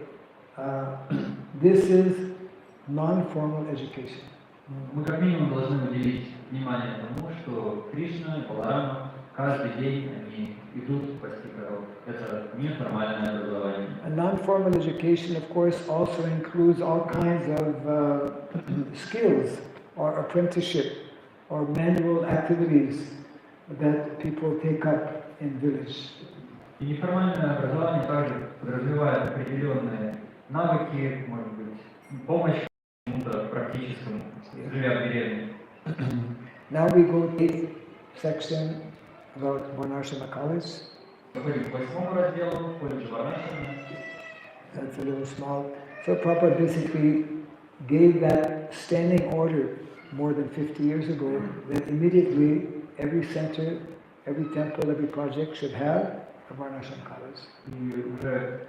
This is non-formal education. Мы как минимум должны уделить внимание тому, что Кришна и Баларама каждый день они идут пасти коров. Это неформальное образование. A non-formal education, of course, also includes all kinds of skills or apprenticeship or manual activities that people take up in village. И неформальное образование также подразумевает определенные навыки, может быть, помощь чему-то практическому, живя в деревне. Now we go to the section about Varnashrama College. Проходим к 8 разделу, колледж Варнашрама. That's a little small. So Prabhupada basically gave that standing order more than 50 years ago that immediately every center, every temple, every project should have a Varnashrama College. И уже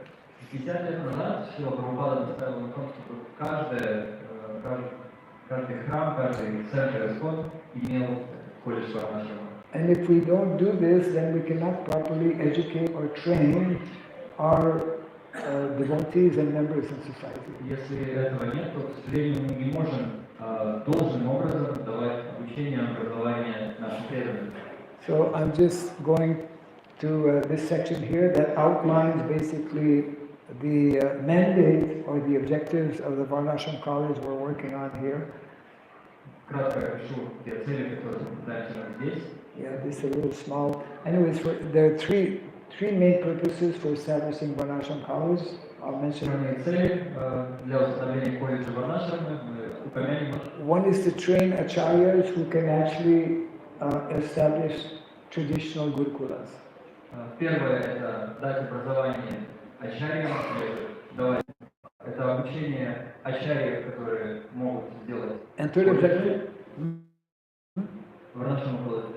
50 лет назад Шрила Прабхупада наставил на том, чтобы каждый храм, каждый центр исход имел колледж Варнашрама. And if we don't do this, then we cannot properly educate or train our devotees and members in society. Если этого нет, то, к сожалению, мы не можем должным образом давать обучение, образование нашим преданным. So I'm just going to this section here that outlines basically the mandate or the objectives of the Varnashram College we're working on here. Кратко опишу те цели, которые мы пытаемся здесь. Yeah, this is a little small. Anyways, there are three main purposes for establishing Varnashram College. I'll mention. Цели для установления колледжа Варнашрама мы упомянем. One is to train acharyas who can actually establish traditional gurukulas. Первое – это дать образование ачарьям, давать это обучение ачарьев, которые могут сделать. And third objective.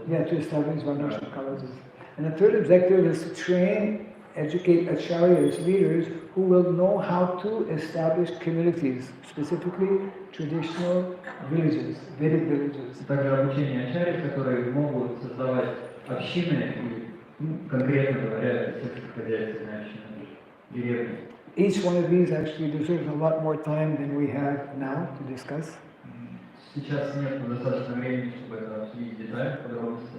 Yeah, to establish Varnashram colleges. And the third objective is to train, educate acharyas, leaders, who will know how to establish communities, specifically traditional villages, Vedic villages. Также обучение ачарьев, которые могут создавать общины, конкретно говоря, сельскохозяйственные общины, деревни. Each one of these actually deserves a lot more time than we have now to discuss. Сейчас нет достаточно времени, чтобы это обсудить детально, подробности.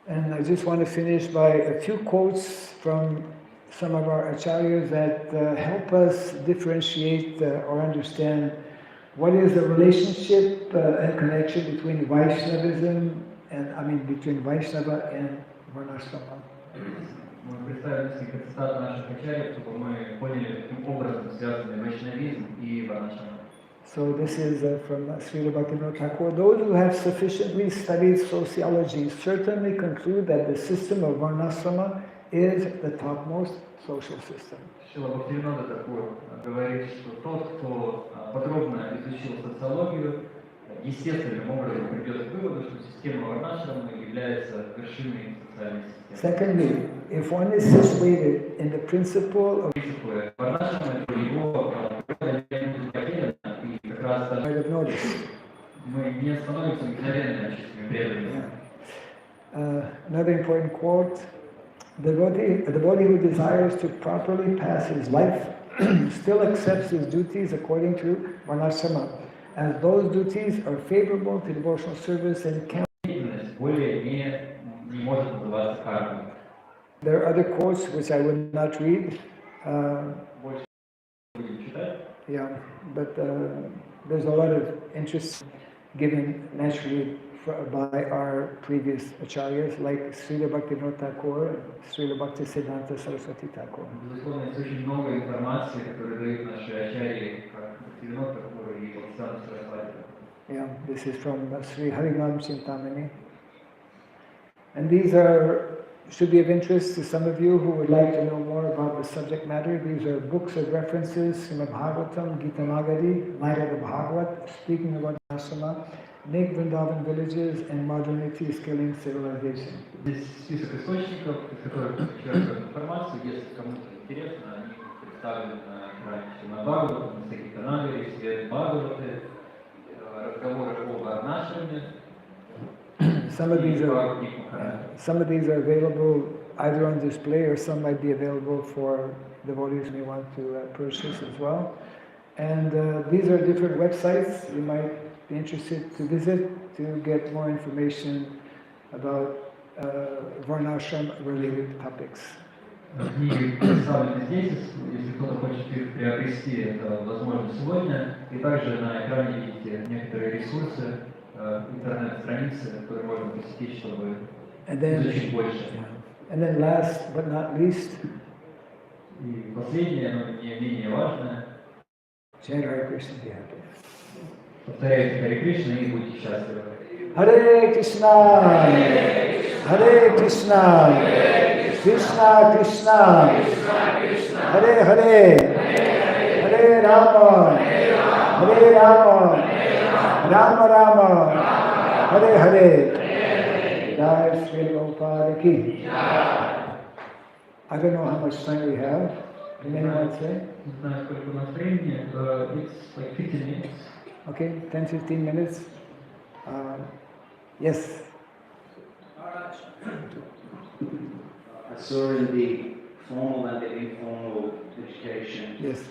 And I just want to finish by a few quotes from some of our acharyas that help us differentiate or understand what is the relationship and connection between Vaishnavism and, between Vaishnava and Varnashrama. Мы представили несколько цитат наших ачарьев, чтобы мы поняли, каким образом связаны вайшнавизм и варнашрама. So this is from Srila Bhaktivinoda Thakur. Those who have sufficiently studied sociology certainly conclude that the system of varnasrama is the topmost social system. Шрила Бхактивинода Тхакур говорит, что тот, кто подробно изучил социологию, естественным образом придет к выводу, что система варнашрама является вершиной социальной системы. Secondly, if one is situated in the principle of Варнашрама это его might have noticed. мы не становимся мгновенно чистыми преданными. Another important quote, the devotee who desires to properly pass his life still accepts his duties according to varnasrama, as those duties are favorable to devotional service and can. There are other quotes which I will not read. Yeah, but there's a lot of interest given naturally by our previous acharyas, like Srila Bhaktivinoda Thakur and Srila Bhaktisiddhanta Saraswati Thakur. Безусловно, есть очень много информации, которую дают наши ачарьи, как Бхактивинода Тхакур и Бхактисиддханта Сарасвати. Yeah, this is from Sri Harinam Chintamani. And these should be of interest to some of you who would like to know more about the subject matter. These are books of references, Srimad Bhagavatam, Gita Nagari, Light of the Bhagavad, speaking about Asama, Nig Vrindavan villages, and modernity scaling civilization. Здесь список источников, из которых черпают информацию. Если кому-то интересно, они представлены на экране Сримад Бхагаватам, Гита Нагari, Свет Бхагаваты, разговоры о варнашраме. Some of these are available either on display or some might be available for devotees who may want to purchase as well. And these are different websites you might be interested to visit to get more information about varnashram related topics. Книги представлены здесь, если кто-то хочет их приобрести, это возможно сегодня. И также на экране видите некоторые ресурсы, интернет-страницы, которые можно посетить, чтобы изучить больше. And then last but not least, и последнее, но не менее важное, chant Hare Krishna, be happy. Повторяйте Харе Кришна и будьте счастливы. Hare Krishna, Hare Krishna, Krishna Krishna, Hare Hare, Hare Rama, Hare Rama, Rama Rama, Hare Hare. Jai Sri Prabhupada ki. I don't know how much time we have. Can anyone say? Не знаю, сколько у нас времени. It's like 15 minutes. Okay, 10-15 minutes. Yes. I saw in the formal and the informal education. Yes.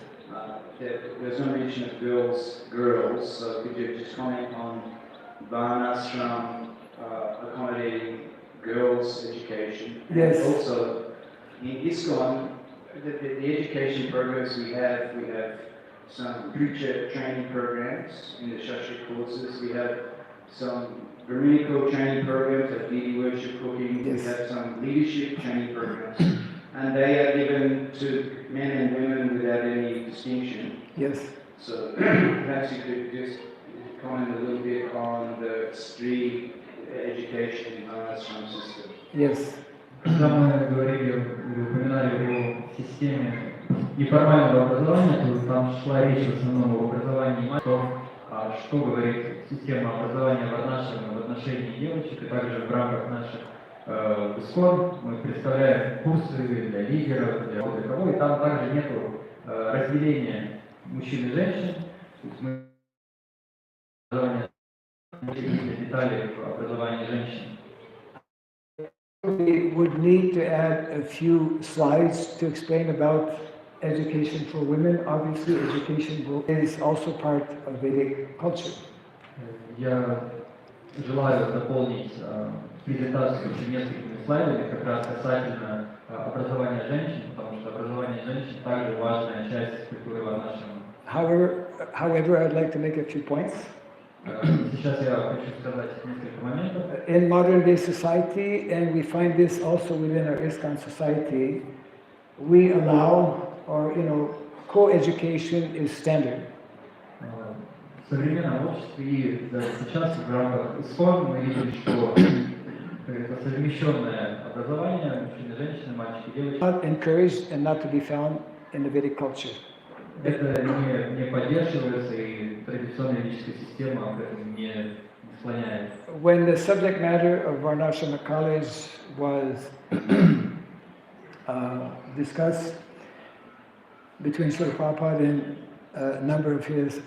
There's no mention of girls. So could you just comment on Varnashram accommodating girls' education? Yes. And also, in ISKCON, the education programs we have some preacher training programs in the Shastri courses. We have some Brahminical training programs like deity worship, cooking. Yes. We have some leadership training programs. And they are given to men and women without any distinction. Yes. So perhaps you could just comment a little bit on the Sri education in our ashram system. Yes. Когда мы говорили или упоминали о системе неформального образования, то там шла речь в основном об образовании мальчиков, что говорит система образования варнашрама в отношении девочек, и также в рамках наших ИСКОН мы представляем курсы для лидеров, для кого, и там также нет разделения мужчин и женщин, то есть мы детали в образовании женщин. We would need to add a few slides to explain about education for women. Obviously, education is also part of Vedic culture. Я желаю дополнить презентацию несколькими слайдами как раз касательно образования женщин, потому что образование женщин также важная часть культуры варнашрама. However, I'd like to make a few points. Сейчас я хочу сказать несколько моментов. in modern day society, and we find this also within our ISKCON society, we allow, or co-education is standard. В современном обществе и сейчас в рамках ИСКОН мы видим, что это совмещенное образование, мужчины, женщины, мальчики, девочки. Not encouraged and not to be found in the Vedic culture. Это не поддерживается, и традиционная ведическая система к этому не склоняется. When the subject matter of Varnashrama College was discussed between Srila Prabhupada and a number of his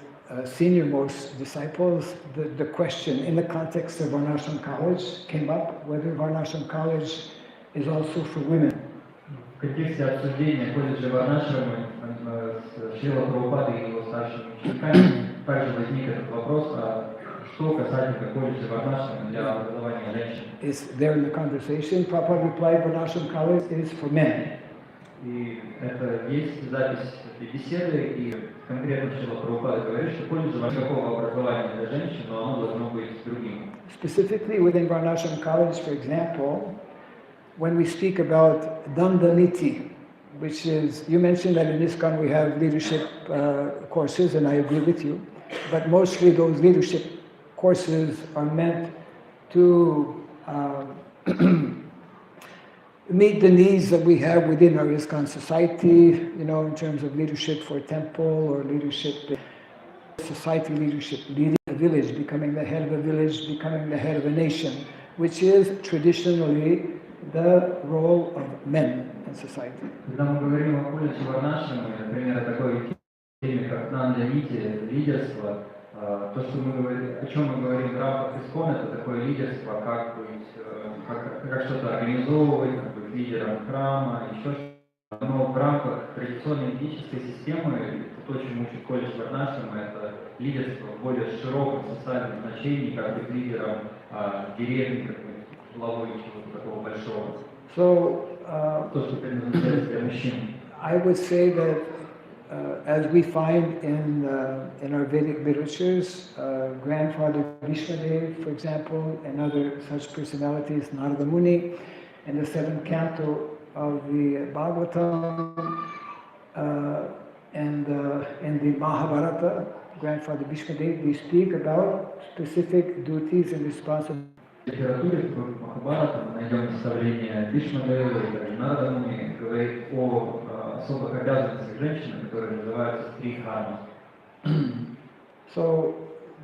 senior-most disciples, the question in the context of Varnashram College came up, whether Varnashram College is also for women. В контексте обсуждения колледжа Варнашрама с Шрила Прабхупадой и его старшими учениками также возник этот вопрос, что касательно колледжа Варнашрама для образования женщин. It's there in the conversation. Prabhupada replied, Varnashram College is for men. И это есть запись этой беседы, и конкретно Шрила Прабхупада говорит, что колледж никакого образования для женщин, но оно должно быть другим. Specifically within Varnashram College, for example, when we speak about Dandaniti, which is, you mentioned that in ISKCON we have leadership courses, and I agree with you, but mostly those leadership courses are meant to meet the needs that we have within our ISKCON society, in terms of leadership for a temple or leadership, society leadership, leading a village, becoming the head of a village, becoming the head of a nation, which is traditionally the role of men in society. Когда мы говорим о колледже Варнашрама, например, о такой теме, как Нанда-нити, лидерство, то, что о чем мы говорим в рамках ИСКОН, это такое лидерство, как что-то организовывать, как быть лидером храма, еще что-то. Но в рамках традиционной ведической системы, то, чему учит колледж Варнашрама, это лидерство в более широком социальном значении, как быть лидером деревни, как быть главой чего-то такого большого. So, То, что предназначается для мужчин. I would say that as we find in our Vedic literatures, grandfather Vishwadev, for example, and other such personalities, Narada Muni, in the 7th canto of the Bhagavatam, and in the Mahabharata, grandfather Vishwadev, we speak about specific duties and responsibilities. В литературе Махабхарата мы найдем наставление Бишмадева и Нарада Муни, говорит о особых обязанностях женщины, которые называются стрихарма. So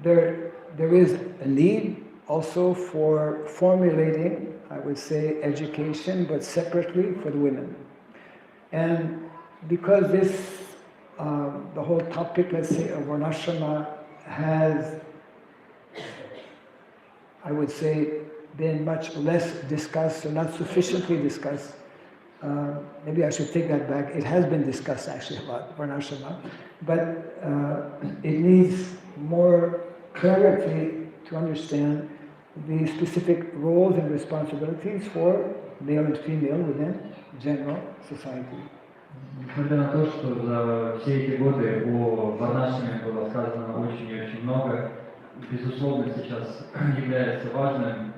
there is a need also for formulating, I would say, education, but separately for the women. And because this, the whole topic, let's say, of Varnashrama has, I would say, been much less discussed or not sufficiently discussed. Maybe I should take that back. It has been discussed actually about Varnashrama, but it needs more clarity to understand the specific roles and responsibilities for male and female within general society. Несмотря на то, что за все эти годы о Варнашраме было сказано очень и очень много, безусловно, сейчас является важным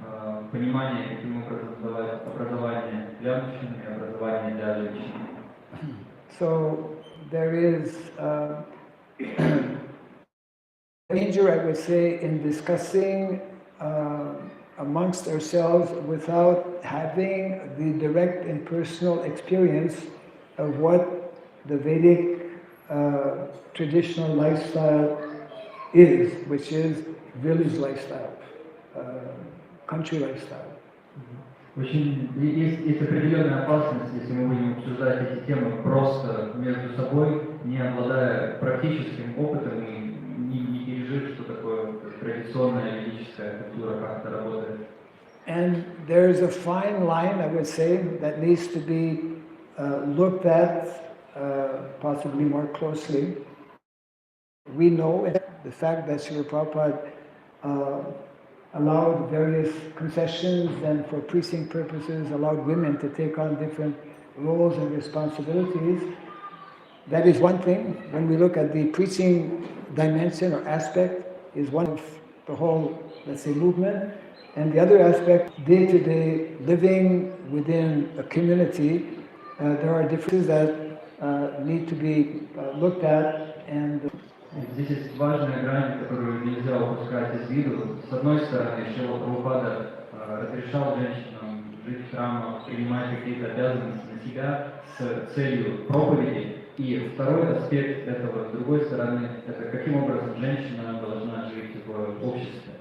понимание, каким образом давать образование для мужчин и образование для женщин. So there is danger, I would say, in discussing amongst ourselves without having the direct and personal experience of what the Vedic traditional lifestyle is, which is village lifestyle, country lifestyle. Очень есть определенная опасность, если мы будем обсуждать эти темы просто между собой, не обладая практическим опытом и не пережив, что такое традиционная ведическая культура, как это работает. And there is a fine line, I would say, that needs to be looked at possibly more closely. We know the fact that Srila Prabhupada allowed various concessions and for preaching purposes allowed women to take on different roles and responsibilities. That is one thing. When we look at the preaching dimension or aspect, is one of the whole, let's say, movement. And the other aspect, day-to-day living within a community, there are differences that need to be looked at and Здесь есть важная грань, которую нельзя упускать из виду. С одной стороны, Шрила Прабхупада разрешал женщинам жить в храмах, принимать какие-то обязанности на себя с целью проповеди. И второй аспект этого, с другой стороны, это каким образом женщина должна жить в обществе.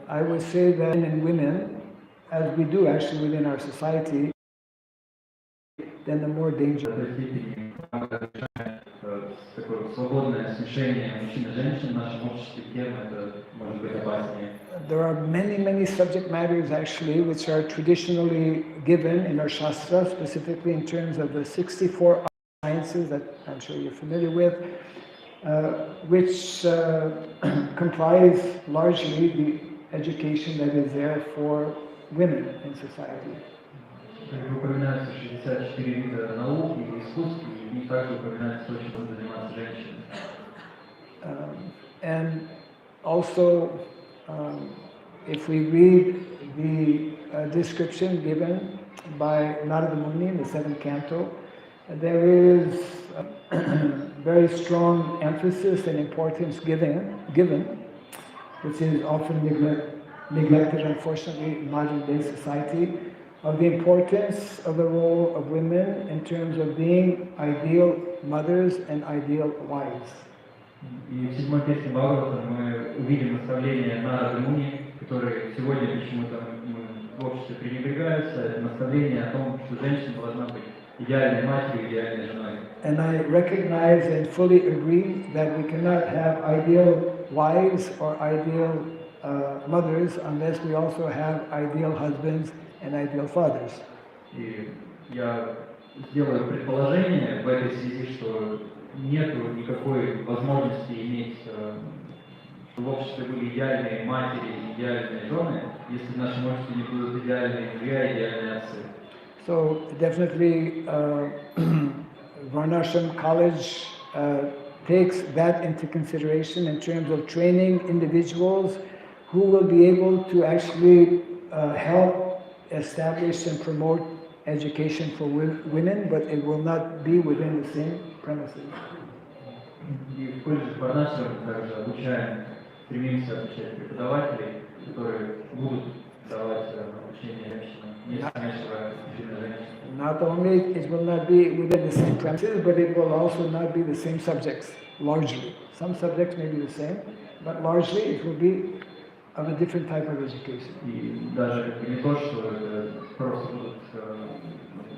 I would say that men and women, as we do actually within our society, then the more dangerous. Такое свободное смешение мужчин и женщин в нашем обществе, тем это может быть опаснее. There are many subject matters actually which are traditionally given in our Shastra, specifically in terms of the 64 sciences that I'm sure you're familiar with, which comprise largely the education that is there for women in society. Упоминаются 64 вида наук и искусств, и также упоминается то, чем занимаются женщины. And also, if we read the description given by Narada Muni in the 7th canto, there is very strong emphasis and importance given, which is often neglected, unfortunately, in modern-day society, of the importance of the role of women in terms of being ideal mothers and ideal wives. И в 7-й песне Бхагавата мы увидим наставление Нарады Муни, которые сегодня почему-то в обществе пренебрегаются, это наставление о том, что женщина должна быть идеальной матерью, идеальной женой. And I recognize and fully agree that we cannot have ideal wives or ideal mothers unless we also have ideal husbands and ideal fathers. И я сделаю предположение в этой связи, что нету никакой возможности иметь, чтобы в обществе были идеальные матери, идеальные жены, если в нашем обществе не будут идеальные мужья, идеальные отцы. So definitely Varnashram College takes that into consideration in terms of training individuals who will be able to actually help establish and promote education for women, but it will not be within the same premises. И в колледже Варнашрам также обучаем, стремимся обучать преподавателей, которые будут давать обучение женщинам, не смешивая мужчин и женщин. Not only it will not be within the same premises, but it will also not be the same subjects, largely. Some subjects may be the same, but largely it will be of a different type of education. И даже не то, что это просто будут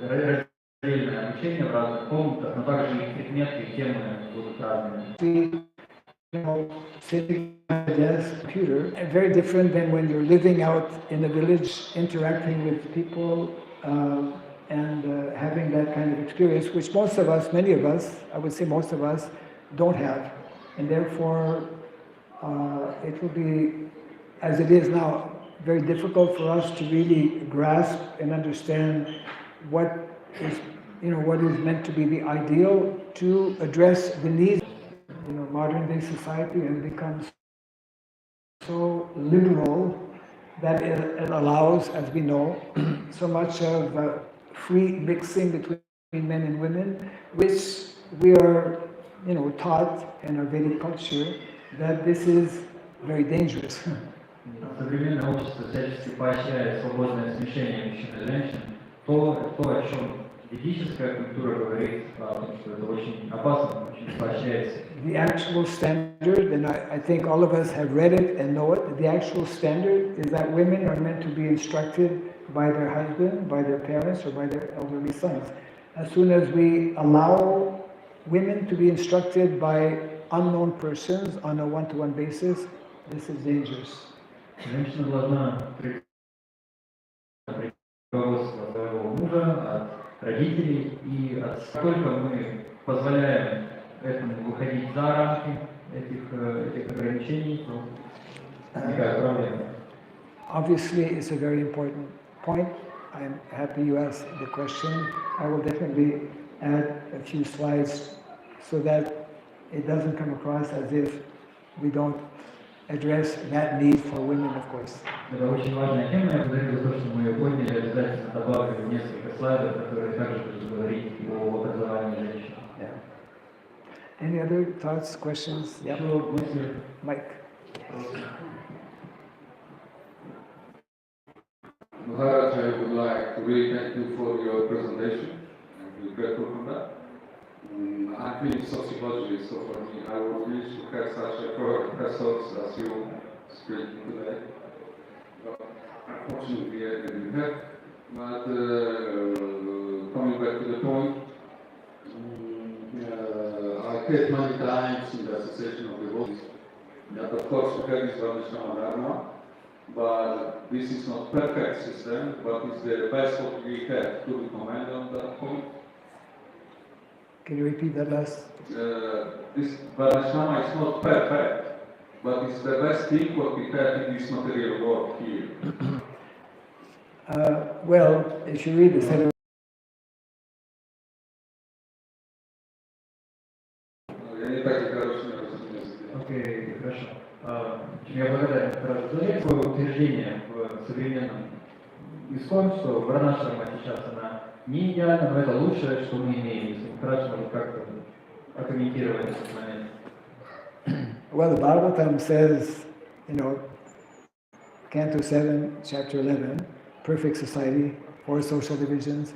раздельное обучение в разных комнатах, но также и предметы, и темы будут разными. Sitting at a desk, computer, very different than when you're living out in a village, interacting with people, and having that kind of experience, which most of us, many of us, I would say most of us, don't have. And therefore, it will be, as it is now, very difficult for us to really grasp and understand what is, what is meant to be the ideal to address the needs. Modern day society has become so liberal that it allows, as we know, so much of free mixing between men and women, which we are, taught in our Vedic culture that this is very dangerous. Современное общество всячески поощряет свободное смешение мужчин и женщин. То, о чем ведическая культура говорит, о том, что это очень опасно, очень поощряется. The actual standard, and I think all of us have read it and know it, the actual standard is that women are meant to be instructed by their husband, by their parents, or by their elderly sons. As soon as we allow women to be instructed by unknown persons on a one-to-one basis, this is dangerous. Женщина должна прийти руководство своего мужа, от родителей, и только мы позволяем этому выходить за рамки этих ограничений, то возникает проблема. Obviously, it's a very important point. I'm happy you asked the question. I will definitely add a few slides so that it doesn't come across as if we don't address that need for women, of course. Это очень важная тема, я благодарю за то, что мы ее подняли, обязательно добавлю несколько слайдов, которые также будут говорить о образовании женщин. Yeah. Any other thoughts, questions? Еще Yep. мысли? Mike. Maharaj, I would like to really thank you for your presentation. I'm grateful for that. I finished sociology, so for me, I would wish to have such a professors as you speaking today. But unfortunately, I didn't have. But coming back to the point, I had many times in the Association of Devotees that of course we have this Varnashrama Dharma, but this is not perfect system, but it's the best what we have to recommend on that point. Can you repeat that last? This Varnashrama is not perfect, but it's the best thing what we have in this material world here. Well, if you read the seven. Окей, хорошо. Я благодарен за такое утверждение в современном искон, что Варнашрама сейчас она не идеальна, но это лучшее, что мы имеем. Если хорошо, может как-то прокомментировать этот момент. Well, the Bhagavatam says, Canto 7, Chapter 11, perfect society for social divisions,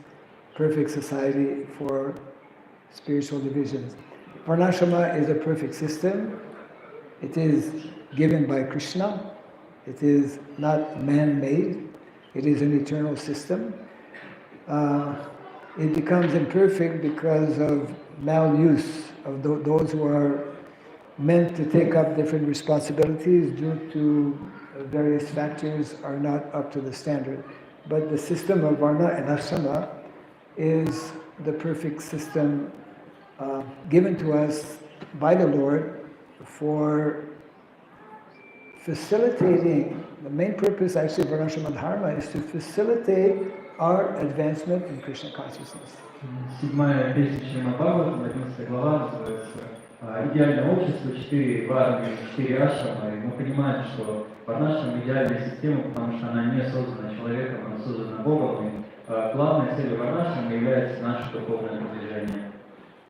perfect society for spiritual divisions. Varnashrama is a perfect system. It is given by Krishna. It is not man-made. It is an eternal system. It becomes imperfect because of maluse of those who are meant to take up different responsibilities due to various factors are not up to the standard. But the system of Varna and Ashrama is the perfect system given to us by the Lord for facilitating, the main purpose actually of Varnashrama Dharma is to facilitate our advancement in Krishna consciousness. 7 песня Шримад Бхагаватам, 11 глава, называется «Идеальное общество, 4 варны, 4 ашрамы». И мы понимаем, что Варнашрама идеальная система, потому что она не создана человеком, она создана Богом. И главной целью Варнашрамы является наше духовное продвижение.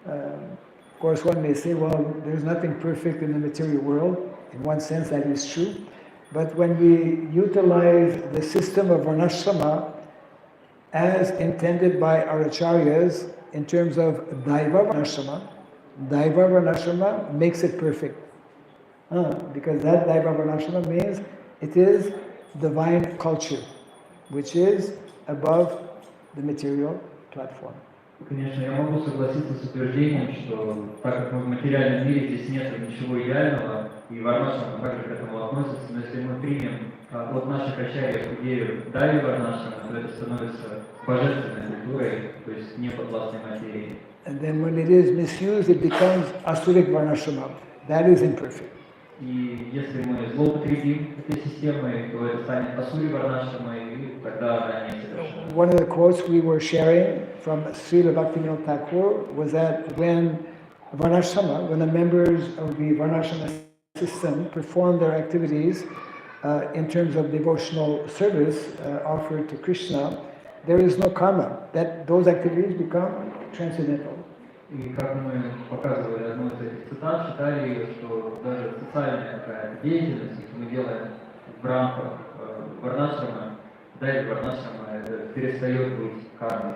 Of course, one may say, well, there's nothing perfect in the material world. In one sense, that is true. But when we utilize the system of Varnashrama as intended by our acharyas in terms of Daiva Varnashrama makes it perfect. Because that Daiva Varnashrama means it is divine culture, which is above the material platform. Конечно, я могу согласиться с утверждением, что так как мы в материальном мире, здесь нет ничего идеального, и Варнашрама также к этому относится, но если мы примем от наших ачарьев идею Дайви Варнашрама, то это становится божественной культурой, то есть не подвластной материи. And then when it is misused, it becomes Asurik Varnashrama. That is imperfect. И если мы злоупотребим этой системой, то это станет Асури Варнашрамой, и тогда она не совершена. One of the quotes we were sharing from Srila Bhaktivinoda Thakur was that when the members of the Varnashrama system perform their activities in terms of devotional service offered to Krishna, there is no karma, that those activities become transcendental. И как мы показывали одну из этих цитат, считали, что даже социальная какая-то деятельность, если мы делаем в рамках Варнашрама, Дайви Варнашрама, это перестает быть кармой.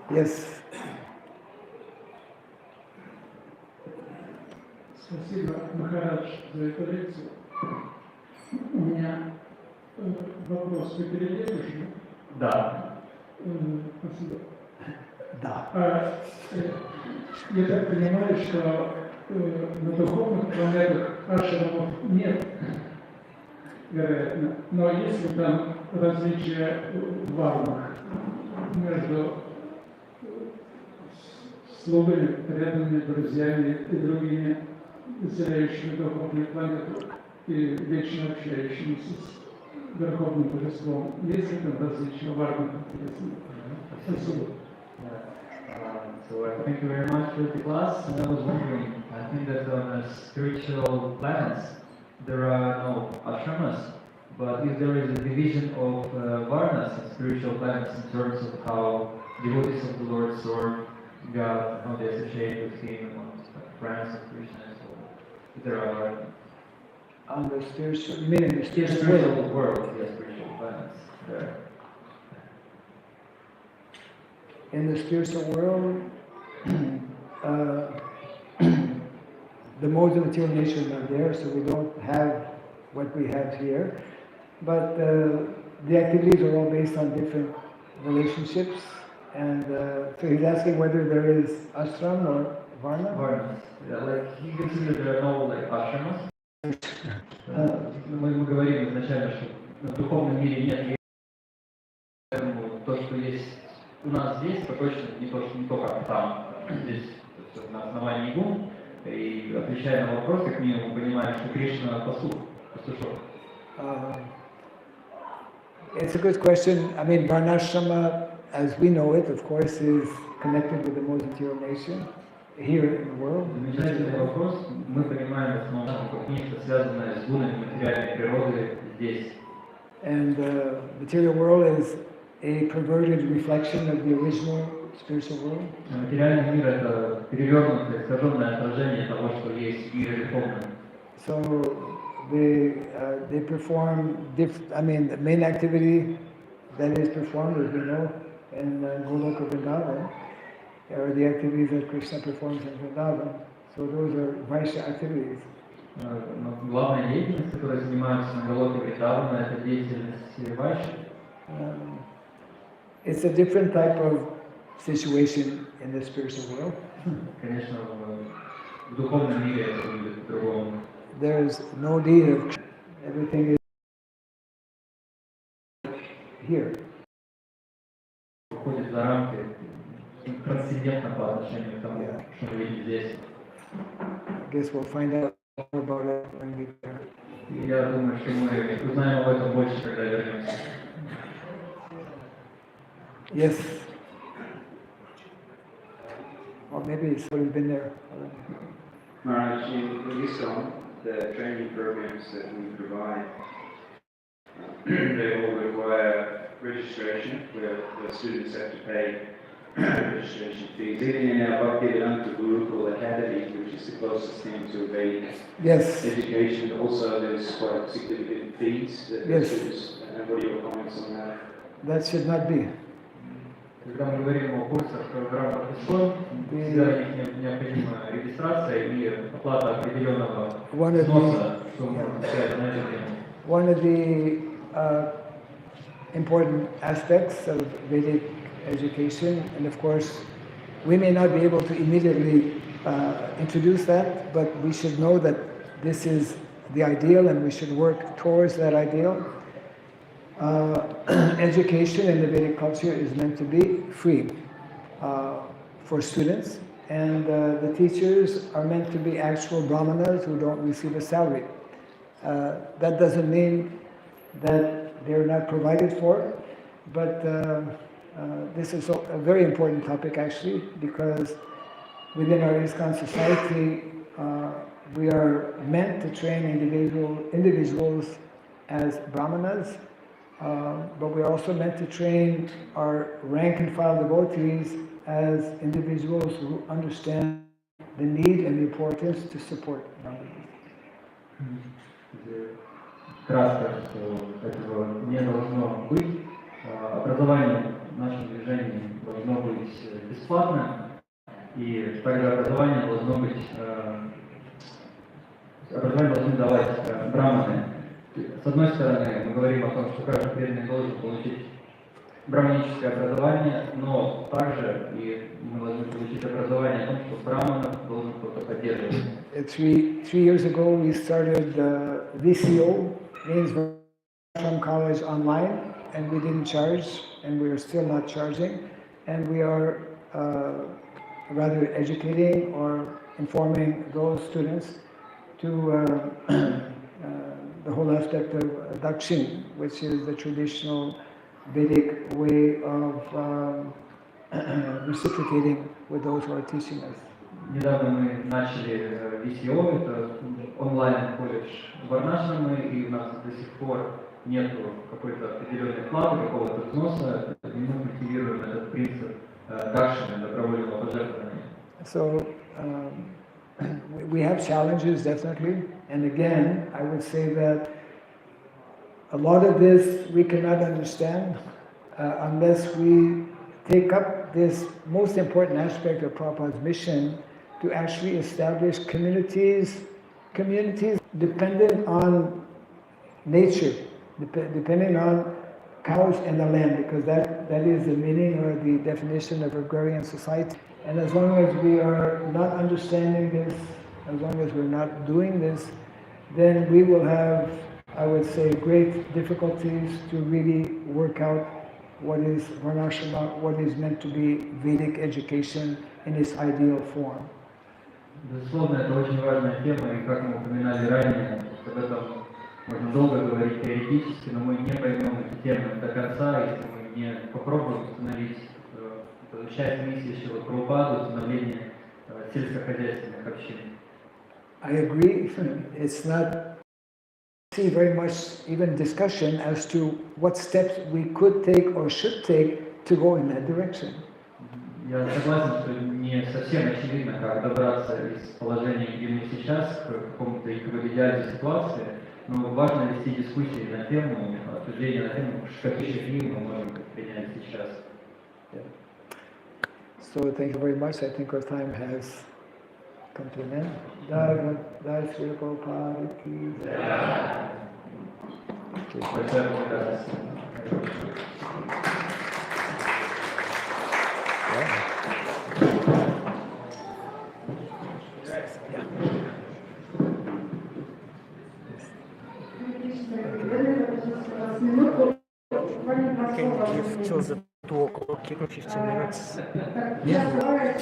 Yes. Спасибо, Махарадж, за эту лекцию. У меня вопрос. Вы переведете? Да. Спасибо. Да. Я так понимаю, что на духовных планетах ашрамов нет, вероятно. Но есть ли там различия в варнах между слугами, преданными, друзьями и другими заселяющими духовную планету и вечно общающимися с Верховным Божеством? Есть ли там различия в варнах? Спасибо. So thank you very much for the class. And I was wondering, I think that on spiritual planets, there are no ashramas, but if there is a division of varnas and spiritual planets in terms of how devotees of the Lord serve God, how they associate with Him, and friends of Krishna, and so on. There are On the spiritual, you mean in the spiritual spiritual world? world, yes, spiritual planets there. In the spiritual world, uh, the modes of material nature are not there, so we don't have what we have here. But the activities are all based on different relationships. And so he's asking whether there is ashram or varna. Varnas. Yeah, like he considered there are no like ashramas. Мы говорили изначально, что в духовном мире нет, поэтому то, что есть у нас здесь, это точно не то, как там. Здесь все на основании гун. И отвечая на вопрос, как минимум, мы понимаем, что Кришна пастушок. It's a good question. I mean, varnashrama, as we know it, of course, is connected with the modes of material nature here in the world. Замечательный вопрос. Мы понимаем в основном, как нечто связанное с гунами материальной природы здесь. And the material world is a perverted reflection of the original spiritual world. Материальный мир — это перевернутое, искаженное отражение того, что есть в мире духовном. So they perform the main activity that is performed, as we know, in Goloka Vrindavan, are the activities that Krishna performs in Vrindavan. So those are Vaishya activities. Главная деятельность, которой занимаются на Галоке Вриндавана, это деятельность Вайши. It's a different type of situation in the spiritual world. Конечно, в духовном мире это будет по-другому. There is no need of everything is here. Выходит за рамки, трансцендентно по отношению к тому, что мы видим здесь. I guess we'll find out more about it when we get there. И я думаю, что мы узнаем об этом больше, когда вернемся. Yes. Or maybe somebody's been there already. Maharaj, in ISKCON, the training programs that we provide, they all require registration, where the students have to pay registration fees. Even in our Bhaktivedanta Gurukul Academy, which is the closest thing to Vedic Yes. education, also there's quite significant fees that the Yes. students, and what are your comments on that? That should not be. Когда мы говорим о курсах в рамках ИСКОН, всегда необходима регистрация и оплата определенного взноса, что мы можем сказать на эту тему. One of the important aspects of Vedic education, and of course, we may not be able to immediately introduce that, but we should know that this is the ideal and we should work towards that ideal. Education in the Vedic culture is meant to be free for students, and the teachers are meant to be actual brahmanas who don't receive a salary. That doesn't mean that they're not provided for, but this is a very important topic actually, because within our ISKCON society, we are meant to train individuals as brahmanas, but we're also meant to train our rank and file devotees as individuals who understand the need and the importance to support brahmanas. Кратко, что этого не должно быть. Образование в нашем движении должно быть бесплатно, и также образование должны давать браманы. С одной стороны, мы говорим о том, что каждый преданный должен получить браманическое образование, но также и мы должны получить образование о том, что браманов должен кто-то поддерживать. 3 years ago, we started VCO, means from college online, and we didn't charge, and we are still not charging, and we are rather educating or informing those students to the whole aspect of dakshin, which is the traditional Vedic way of reciprocating with those who are teaching us. Недавно мы начали VCO, это онлайн-колледж Варнашрамы, и у нас до сих пор нету какой-то определенной платы, какого-то взноса, и мы мотивируем этот принцип даршины, добровольного пожертвования. So we have challenges definitely, and again, I would say that a lot of this we cannot understand unless we take up this most important aspect of Prabhupada's mission to actually establish communities dependent on nature, depending on cows and the land, because that is the meaning or the definition of agrarian society. And as long as we are not understanding this, as long as we're not doing this, then we will have, I would say, great difficulties to really work out what is Varnashrama, what is meant to be Vedic education in its ideal form. Безусловно, это очень важная тема, и как мы упоминали ранее, об этом можно долго говорить теоретически, но мы не поймем эти темы до конца, если мы не попробуем установить часть миссии Шрилы Прабхупады, установление сельскохозяйственных общин. I agree. It's not see very much even discussion as to what steps we could take or should take to go in that direction. Я согласен, что не совсем очевидно, как добраться из положения, где мы сейчас, к какому-то идеальной ситуации, но важно вести дискуссии на тему, обсуждения на тему, какие шаги мы можем принять сейчас. So thank you very much. I think our time has come to an end. Jai Sri Prabhupada ki jai. Большое благодарность. Can you give till the talk or give 15 minutes? Yeah.